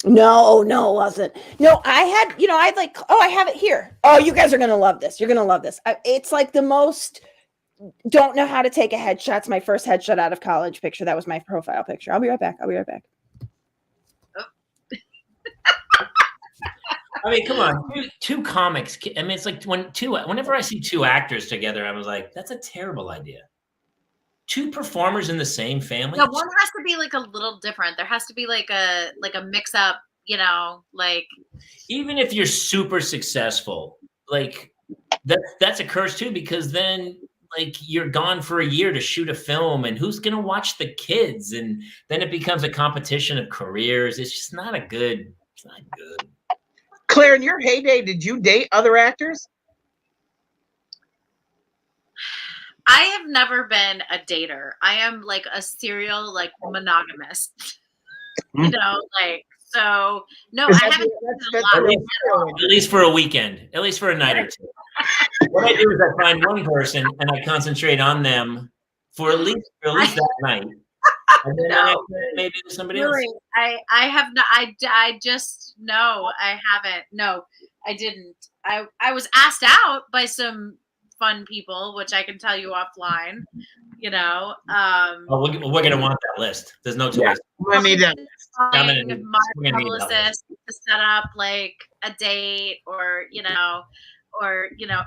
No, it wasn't. No, I had, I'd like, I have it here. Oh, you guys are going to love this. You're going to love this. It's like the most don't know how to take a headshot. It's my first headshot out of college picture. That was my profile picture. I'll be right back. I mean, come on, two comics. I mean, it's like whenever I see two actors together, I was like, that's a terrible idea. Two performers in the same family. No, one has to be like a little different. There has to be like a mix up, like. Even if you're super successful, like that's a curse too, because then like you're gone for a year to shoot a film, and who's gonna watch the kids? And then it becomes a competition of careers. It's just not good. It's not good. Claire, in your heyday, did you date other actors? I have never been a dater. I am like a serial monogamist. So no, I haven't. At least for a weekend, at least for a night or two. What I do is I find one person and I concentrate on them for at least that night. And then maybe somebody else. I have not. I just no. I haven't. No, I didn't. I was asked out by some fun people, which I can tell you offline. We're gonna want that list. There's no choice. I need that. My publicist to set up like a date, or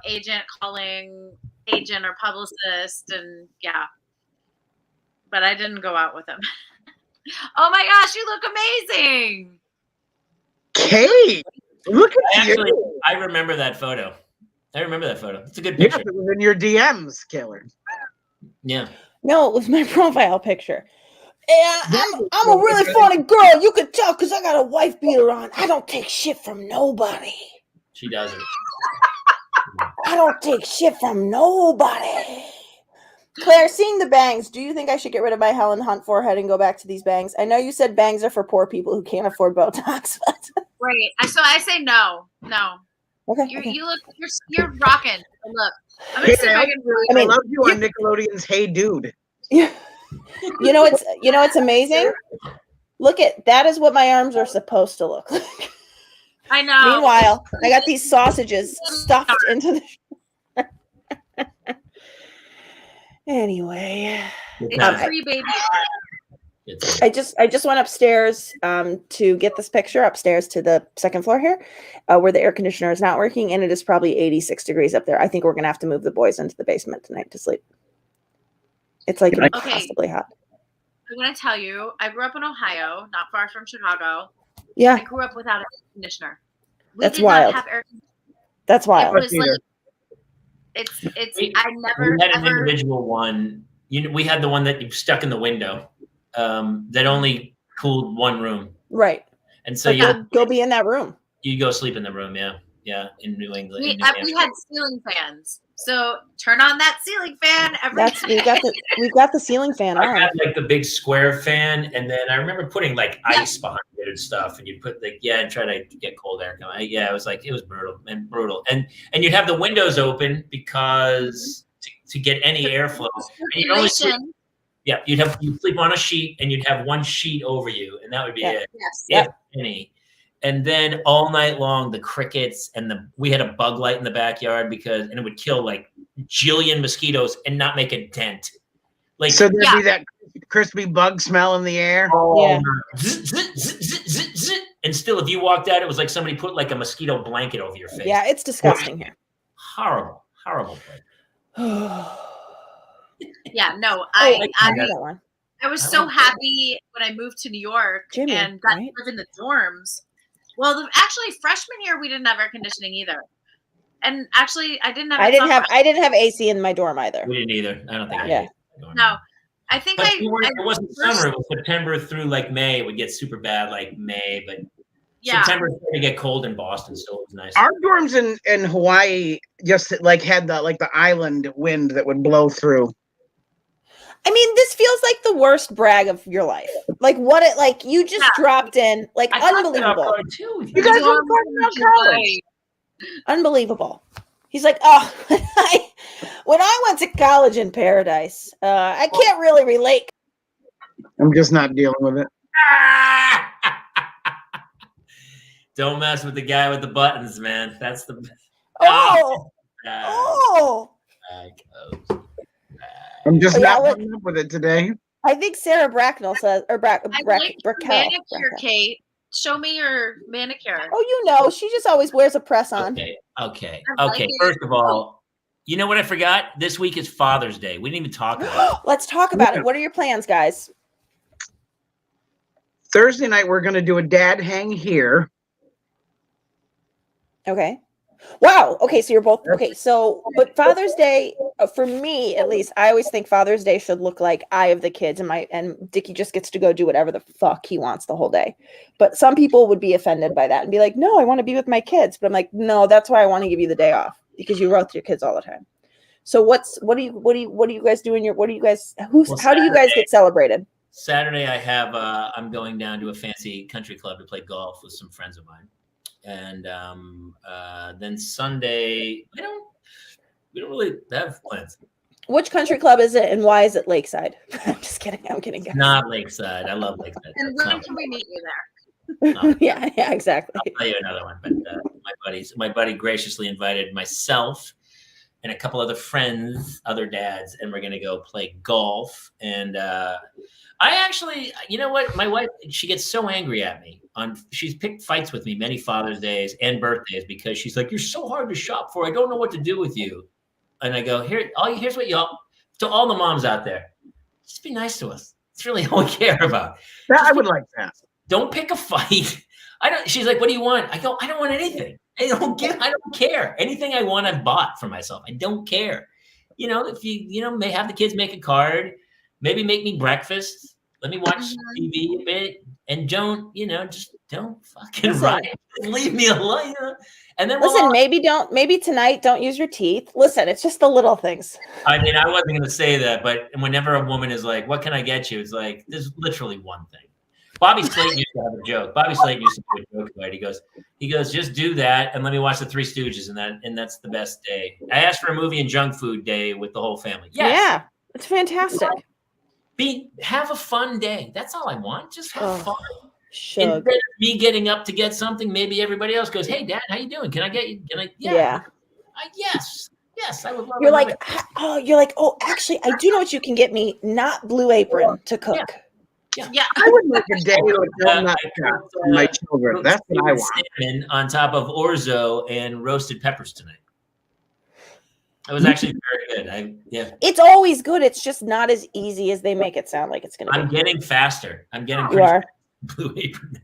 agent calling agent or publicist, and yeah. But I didn't go out with him. Oh my gosh, you look amazing. Kate, look at you. I remember that photo. It's a good picture. Yes, it was in your DMs, Killer. Yeah. No, it was my profile picture. Yeah, I'm a really funny girl. You could tell because I got a wife beater on. I don't take shit from nobody. She doesn't. I don't take shit from nobody. Claire, seeing the bangs, do you think I should get rid of my Helen Hunt forehead and go back to these bangs? I know you said bangs are for poor people who can't afford Botox, but right. So I say no. Okay. You're rocking. Look, I'm gonna see if I love you on Nickelodeon's Hey Dude. Yeah. It's amazing. Look that is what my arms are supposed to look like. I know. Meanwhile, I got these sausages stuffed into the. Anyway, it's a free baby. I just went upstairs to get this picture upstairs to the second floor here, where the air conditioner is not working, and it is probably 86 degrees up there. I think we're gonna have to move the boys into the basement tonight to sleep. It's like impossibly hot. I'm gonna tell you, I grew up in Ohio, not far from Chicago. Yeah, I grew up without air conditioner. That's wild. That's wild. It was like, I never had an individual one. We had the one that you stuck in the window that only cooled one room. Right. And so go be in that room. You go sleep in the room, yeah. Yeah, in New England. We had ceiling fans. So turn on that ceiling fan every day. We've got the ceiling fan on. I had like the big square fan, and then I remember putting like ice behind it and stuff, and you'd put and try to get cold air coming. Yeah, it was brutal. And you'd have the windows open because to get any airflow. And you'd only sleep, you'd sleep on a sheet, and you'd have one sheet over you, and that would be it. Yes. If any. And then all night long, the crickets we had a bug light in the backyard and it would kill like jillion mosquitoes and not make a dent. So there'd be that crispy bug smell in the air. Oh, yeah. Zzz. And still, if you walked out, it was like somebody put like a mosquito blanket over your face. Yeah, it's disgusting here. Horrible Yeah, no, I was so happy when I moved to New York and got to live in the dorms. Well, actually, freshman year we didn't have air conditioning either, And actually, I didn't have. I didn't have AC in my dorm either. We didn't either. I don't think. Yeah. No, I think But it wasn't summer. It was September through like May. It would get super bad like May, but September started to get cold in Boston, so it was nice. Our dorms in Hawaii just like had the island wind that would blow through. I mean, this feels like the worst brag of your life. Like you just dropped in, like unbelievable. You guys were talking about college. Unbelievable. He's like, oh, when I went to college in Paradise, I can't really relate. I'm just not dealing with it. Don't mess with the guy with the buttons, man. That's the. I'm just not putting up with it today. I think Sarah Bracknell says, or manicure, Kate. Show me your manicure. Oh, she just always wears a press on. Okay. First of all, you know what I forgot? This week is Father's Day. We didn't even talk about it. Let's talk about it. What are your plans, guys? Thursday night, we're going to do a dad hang here. Okay. Wow. Okay. So you're both okay. So, but Father's Day, for me at least, I always think Father's Day should look like I have the kids and Dickie just gets to go do whatever the fuck he wants the whole day. But some people would be offended by that and be like, "No, I want to be with my kids." But I'm like, "No, that's why I want to give you the day off because you roast your kids all the time." So what do you guys do in your? What do you guys? How do you guys get celebrated? Saturday, I have. I'm going down to a fancy country club to play golf with some friends of mine. And then Sunday, we don't really have plans. Which country club is it, and why is it Lakeside? I'm just kidding. I'm kidding. Guys. Not Lakeside. I love Lakeside. And when can we meet you there? No. Yeah, exactly. I'll tell you another one. But my buddy graciously invited myself and a couple other friends, other dads, and we're gonna go play golf. And I actually, you know what? My wife, she gets so angry at me. She's picked fights with me many Father's Days and birthdays because she's like, "You're so hard to shop for. I don't know what to do with you." And I go, here's what y'all, to all the moms out there, just be nice to us. It's really all we care about. I would like that. Don't pick a fight. She's like, "What do you want?" I go, "I don't want anything. I don't care. Anything I want, I've bought for myself. I don't care. If you may have the kids make a card, maybe make me breakfast. Let me watch TV a bit, and just don't fucking run. Leave me alone. And then maybe tonight don't use your teeth. Listen, it's just the little things. I mean, I wasn't going to say that, but whenever a woman is like, "What can I get you?" It's like, there's literally one thing. Bobby Slayton used to have a joke. Bobby Slayton used to do a joke about it. He goes, "Just do that and let me watch the Three Stooges, and that's the best day." I asked for a movie and junk food day with the whole family. Yes. Yeah, it's fantastic. Have a fun day. That's all I want. Just have fun. Shug. Instead of me getting up to get something, maybe everybody else goes, "Hey, Dad, how you doing? Can I get you?" Yeah. Yes, I would love. You're like, "Oh, actually, I do know what you can get me. Not Blue Apron to cook." Yeah. I would make a day with donut shots for my children. That's what I want. Salmon on top of orzo and roasted peppers tonight. It was actually very good. It's always good. It's just not as easy as they make it sound like it's going to be. I'm getting faster. I'm getting You are. Blue Apron.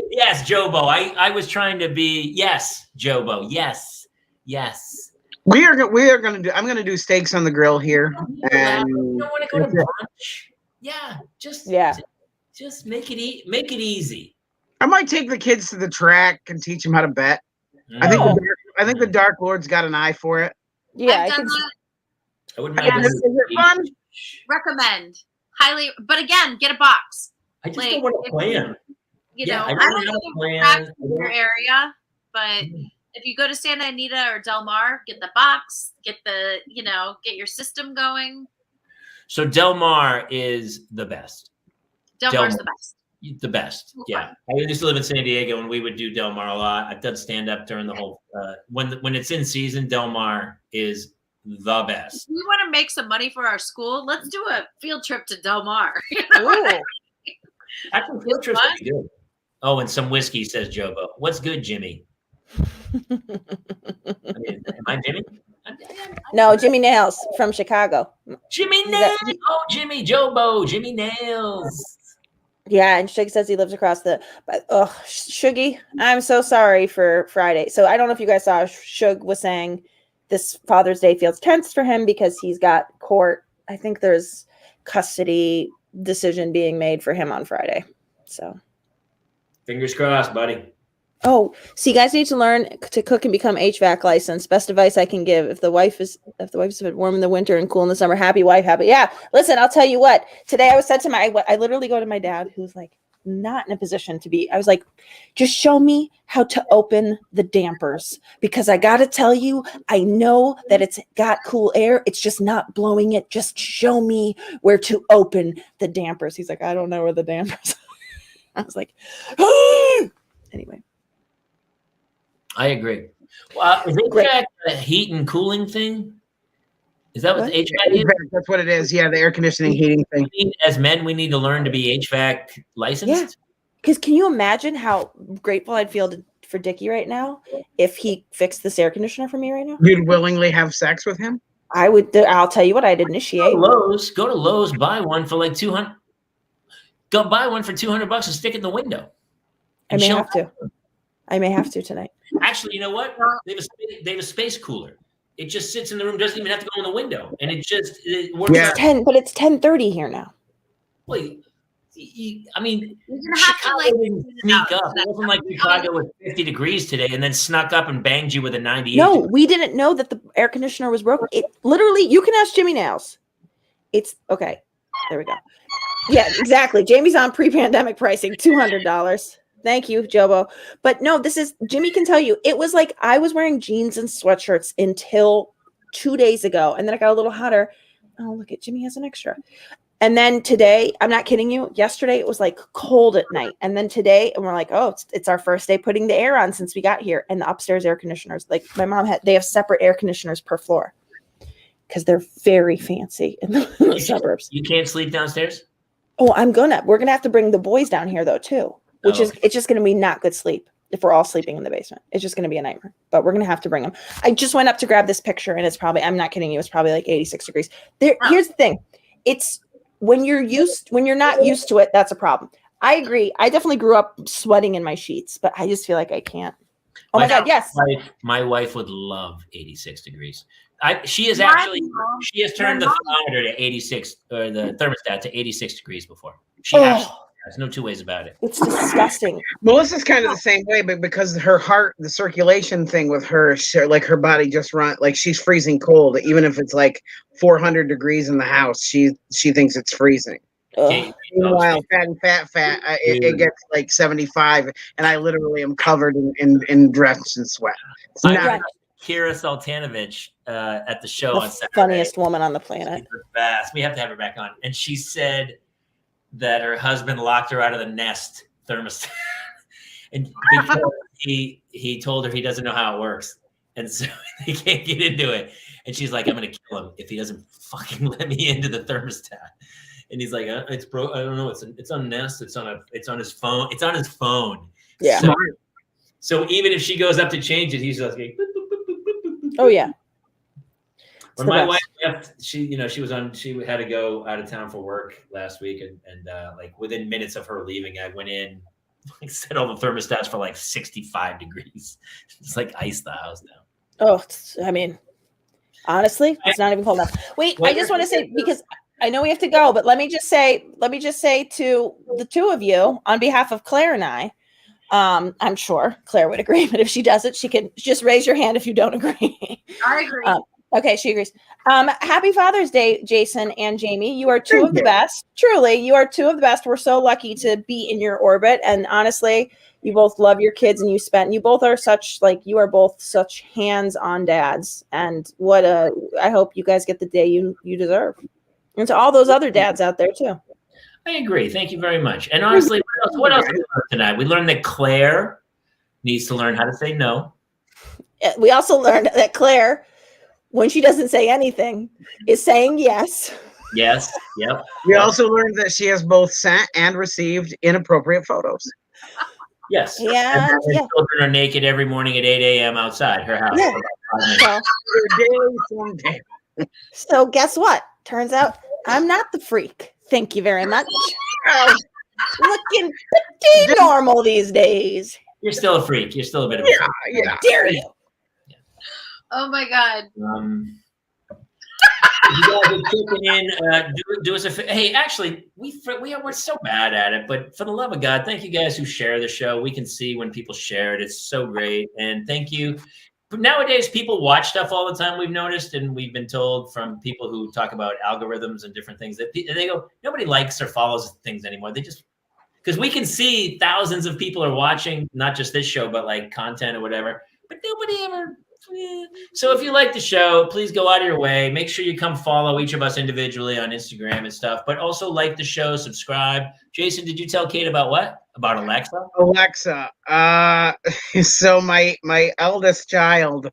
Yes, Jobo. I was trying to be Jobo. Yes. We are going to do. I'm going to do steaks on the grill here. And you don't want to go to brunch. Yeah, just make it easy. I might take the kids to the track and teach them how to bet. I think the Dark Lord's got an eye for it. Yeah, I've done that. I wouldn't mind. Is it fun? Recommend highly, but again, get a box. I just don't want to plan. I don't know the tracks in your area, but if you go to Santa Anita or Del Mar, get the box, get your system going. So Del Mar is the best. Del Mar's the best. The best. Yeah. I used to live in San Diego and we would do Del Mar a lot. I've done stand up during the whole when it's in season, Del Mar is the best. If we want to make some money for our school, let's do a field trip to Del Mar. Actually, field trips would be good. Oh, and some whiskey, says Jobo. What's good, Jimmy? Am I Jimmy? No, Jimmy Nails from Chicago. Jimmy Nails. Oh, Jimmy Jobo. Jimmy Nails. Yeah, and Shug says he lives across the. But Shuggy, I'm so sorry for Friday. So I don't know if you guys saw. Shug was saying this Father's Day feels tense for him because he's got court. I think there's custody decision being made for him on Friday. So Fingers crossed, buddy. Oh, so you guys need to learn to cook and become HVAC licensed. Best advice I can give: if the wife's warm in the winter and cool in the summer, happy wife, happy. Yeah, listen, I'll tell you what. Today I was said to I literally go to my dad, who's like not in a position to be. I was like, just show me how to open the dampers because I got to tell you, I know that it's got cool air. It's just not blowing it. Just show me where to open the dampers. He's like, I don't know where the dampers are. I was like, anyway. I agree. Well, is HVAC a heat and cooling thing? Is that what the HVAC is? That's what it is. Yeah, the air conditioning, heating thing. As men, we need to learn to be HVAC licensed. Yeah, because can you imagine how grateful I'd feel for Dickie right now if he fixed this air conditioner for me right now? You'd willingly have sex with him? I would. I'll tell you what. I'd initiate. Go to Lowe's, buy one for like $200. Go buy one for $200 and stick it in the window. I may have to. I may have to tonight. Actually, you know what? They have a space cooler. It just sits in the room, doesn't even have to go in the window, and it works. Yeah. It's 10:30 here now. Well, I mean, Chicago didn't sneak up. It wasn't like Chicago was 50 degrees today and then snuck up and banged you with a 98. No, we didn't know that the air conditioner was broken. It literally, you can ask Jimmy Nails. It's okay. There we go. Yeah, exactly. Jamie's on pre-pandemic pricing, $200. Thank you, Jobo. But no, Jimmy can tell you, it was like I was wearing jeans and sweatshirts until 2 days ago. And then it got a little hotter. Oh, look at Jimmy has an extra. And then today, I'm not kidding you. Yesterday, it was like cold at night. And then today, and we're like, oh, it's our first day putting the air on since we got here. And the upstairs air conditioners, like my mom they have separate air conditioners per floor because they're very fancy in the suburbs. You can't sleep downstairs? Oh, we're gonna have to bring the boys down here though too, which is it's just gonna be not good sleep if we're all sleeping in the basement. It's just gonna be a nightmare. But we're gonna have to bring them. I just went up to grab this picture, and it's probably, I'm not kidding you, it's probably like 86 degrees. Here's the thing: it's when you're not used to it, that's a problem. I agree. I definitely grew up sweating in my sheets, but I just feel like I can't. Oh my God, yes. My wife would love 86 degrees. She has turned the thermometer to 86, or the thermostat to 86 degrees before. There's no two ways about it. It's disgusting. Melissa's kind of the same way, but because her heart, the circulation thing with her, like her body just like she's freezing cold. Even if it's like 400 degrees in the house, she thinks it's freezing. Meanwhile, fat, it gets like 75, and I literally am covered in drenched and sweat. Kira Sultanovich at the show on Saturday. Funniest woman on the planet. She's the best. We have to have her back on. And she said that her husband locked her out of the Nest thermostat, and because he told her he doesn't know how it works, and so they can't get into it. And she's like, "I'm gonna kill him if he doesn't fucking let me into the thermostat." And he's like, "It's broke. I don't know. It's on Nest. It's on his phone. It's on his phone." Yeah. So even if she goes up to change it, he's just like, boop, boop, boop, boop, boop, boop. "Oh yeah." When my wife left, she had to go out of town for work last week, and like within minutes of her leaving, I went in, like set all the thermostats for like 65 degrees. It's like ice the house now. Oh, I mean, honestly, it's not even cold enough. Wait, I just want to say, because I know we have to go, but let me just say to the two of you on behalf of Claire and I, I'm sure Claire would agree, but if she doesn't, she can just raise your hand if you don't agree. I agree. Okay, she agrees. Happy Father's Day, Jason and Jamie. You are two of the best. Truly, you are two of the best. We're so lucky to be in your orbit. And honestly, you both love your kids, and you both are you are both such hands-on dads. And I hope you guys get the day you deserve. And to all those other dads out there too. I agree. Thank you very much. And honestly, what else did we learn tonight? We learned that Claire needs to learn how to say no. We also learned that Claire, when she doesn't say anything, is saying yes. Yes. Yep. We also learned that she has both sent and received inappropriate photos. Yes. Yeah. And children are naked every morning at 8 a.m. outside her house. Yeah. So guess what? Turns out I'm not the freak. Thank you very much. Looking pretty normal these days. You're still a freak. You're still a bit of a freak. Yeah. How dare you? Oh my God. You guys are chipping in. Do us a hey. Actually, we're so bad at it, but for the love of God, thank you guys who share the show. We can see when people share it. It's so great, and thank you. But nowadays, people watch stuff all the time. We've noticed, and we've been told from people who talk about algorithms and different things that they go, nobody likes or follows things anymore. They just because we can see thousands of people are watching, not just this show, but like content or whatever. But nobody ever. So if you like the show, please go out of your way. Make sure you come follow each of us individually on Instagram and stuff, but also like the show, subscribe. Jason, did you tell Kate about what? About Alexa? Alexa. So my eldest child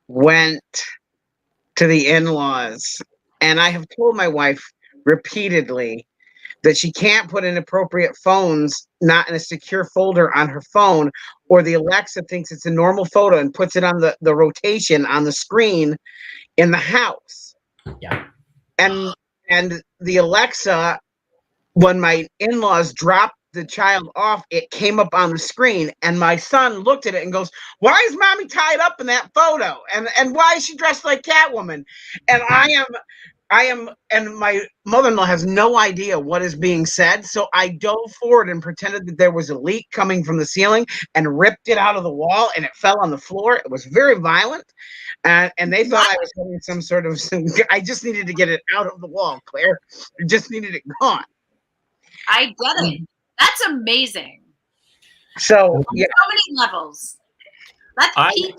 went to the in-laws, and I have told my wife repeatedly that she can't put inappropriate phones not in a secure folder on her phone, or the Alexa thinks it's a normal photo and puts it on the rotation on the screen in the house. Yeah. And the Alexa, when my in-laws dropped the child off, it came up on the screen, and my son looked at it and goes, "Why is mommy tied up in that photo? And why is she dressed like Catwoman?" And I am, and my mother-in-law has no idea what is being said. So I dove forward and pretended that there was a leak coming from the ceiling and ripped it out of the wall, and it fell on the floor. It was very violent. And they thought I was having some sort of, I just needed to get it out of the wall, Claire. I just needed it gone. I get it. That's amazing. So, yeah. So many levels. That's peak.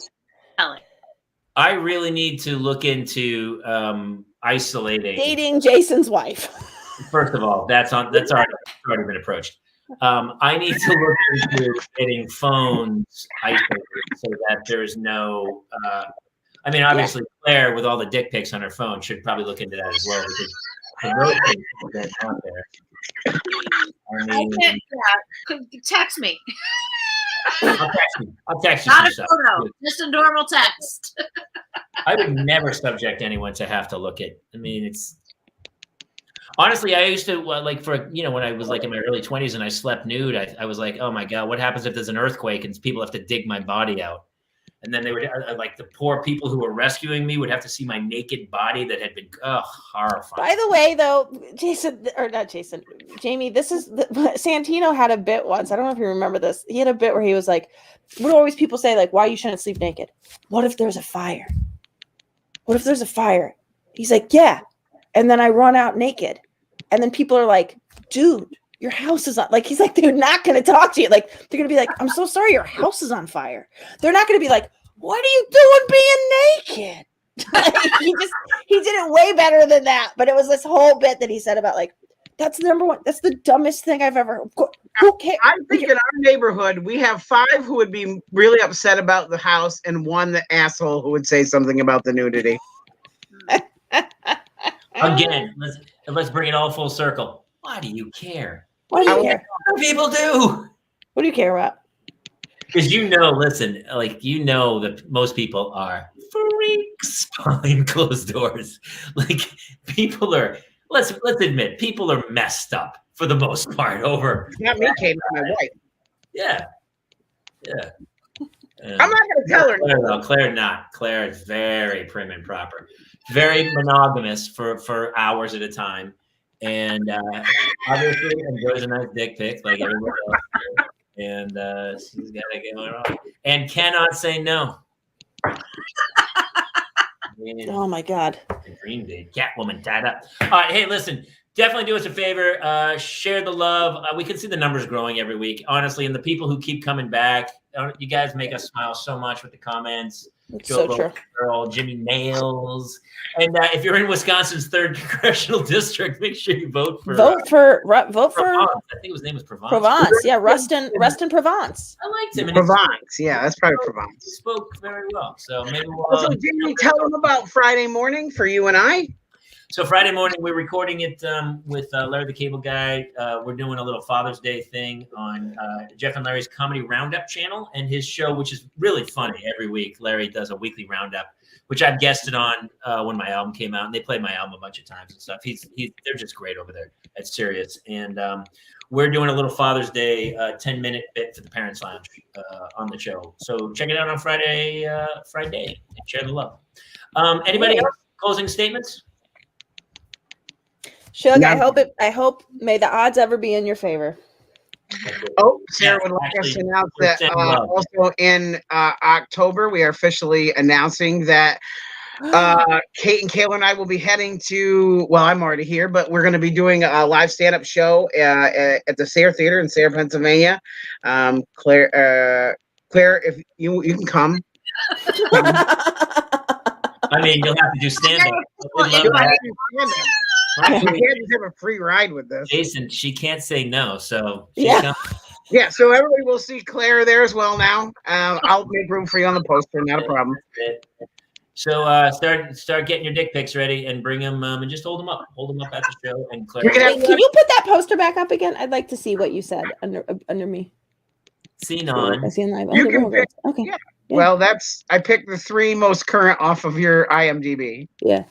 I really need to look into isolating. Dating Jason's wife. First of all, that's already been approached. I need to look into getting phones isolated so that there's no. I mean, obviously, Claire, with all the dick pics on her phone, should probably look into that as well, because for those things that are out there. I mean, text me. I'll text you. Not a photo, just a normal text. I would never subject anyone to have to look at. I mean, it's honestly, I used to like when I was like in my early 20s and I slept nude. I was like, oh my God, what happens if there's an earthquake and people have to dig my body out? And then they would like the poor people who were rescuing me would have to see my naked body that had been horrifying. By the way, though, Jamie, this is Santino had a bit once. I don't know if you remember this. He had a bit where he was like, what do always people say, like, why you shouldn't sleep naked? What if there's a fire? What if there's a fire? He's like, yeah. And then I run out naked. And then people are like, dude, your house is on. Like, he's like, they're not going to talk to you. Like, they're going to be like, I'm so sorry, your house is on fire. They're not going to be like, what are you doing being naked? he did it way better than that. But it was this whole bit that he said about like, that's the number one. That's the dumbest thing I've ever. Who cares? I think in our neighborhood, we have 5 who would be really upset about the house and 1 the asshole who would say something about the nudity. Again, let's bring it all full circle. Why do you care? Why do you care? People do. What do you care about? Because listen, like that most people are freaks behind closed doors. Like people are. Let's admit, people are messed up for the most part. Over. Not me, Kate, my wife. Yeah. I'm not going to tell her. Claire, though. Claire, not. Claire is very prim and proper, very monogamous for hours at a time, and obviously enjoys a nice dick pic like everyone else. And she's got to get on and cannot say no. Oh my God. Green Day, Catwoman tied up. All right, hey, listen, definitely do us a favor. Share the love. We can see the numbers growing every week, honestly, and the people who keep coming back. You guys make us smile so much with the comments. It's so true. Girl, Jimmy Nails. And if you're in Wisconsin's 3rd congressional district, make sure you vote for Provence. I think his name was Provence. Provence, yeah, Rustin Provence. I liked him. Provence, yeah, that's probably Provence. He spoke very well, so maybe we'll. Also, Jimmy, tell them about Friday morning for you and I. So Friday morning, we're recording it with Larry the Cable Guy. We're doing a little Father's Day thing on Jeff and Larry's Comedy Roundup channel and his show, which is really funny. Every week, Larry does a weekly roundup, which I've guested on when my album came out, and they played my album a bunch of times and stuff. They're just great over there at Sirius. And we're doing a little Father's Day 10-minute bit for the Parents Lounge on the show. So check it out on Friday and share the love. Anybody else? Closing statements? Shug, Yeah. I hope may the odds ever be in your favor. Oh, Sarah would like us actually, to announce we're that sending love. also in October, we are officially announcing that Kate and Kayla and I will be heading to, well, I'm already here, but we're going to be doing a live stand-up show at the Sayre Theater in Sayre, Pennsylvania. Claire, if you can come. I mean, you'll have to do stand-up. We'd love that. You Actually, can't just have a free ride with this. Jason, she can't say no, so she's Yeah. coming. Yeah, so everybody will see Claire there as well now. I'll make room for you on the poster, not a problem. So start getting your dick pics ready and bring them and just hold them up. Hold them up at the show. And Claire, We're gonna Wait, can you put that poster back up again? I'd like to see what you said under me. seen on. I see in live. You Okay, can pick- okay. yeah. Yeah. Well, I picked the 3 most current off of your IMDb. Yeah.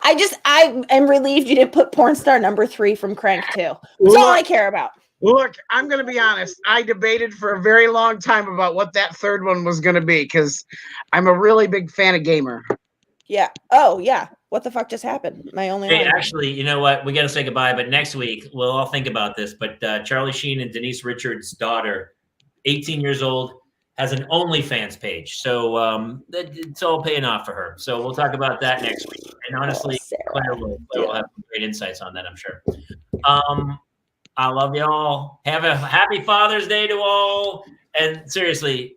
I am relieved you didn't put porn star number 3 from Crank 2. That's all I care about. Look, I'm going to be honest. I debated for a very long time about what that 3rd one was going to be because I'm a really big fan of Gamer. Yeah. Oh, yeah. What the fuck just happened? My only Hey, line. actually, you know what? We got to say goodbye, but next week we'll all think about this. But Charlie Sheen and Denise Richards' daughter, 18 years old, has an OnlyFans page. So it's all paying off for her. So we'll talk about that next week. And honestly, Sarah. Claire will have some great insights on that, I'm sure. I love y'all. Have a happy Father's Day to all. And seriously,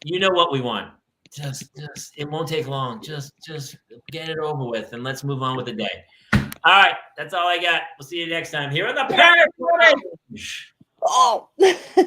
you know what we want. Just it won't take long. Just get it over with and let's move on with the day. All right, that's all I got. We'll see you next time here on the Parental. Oh.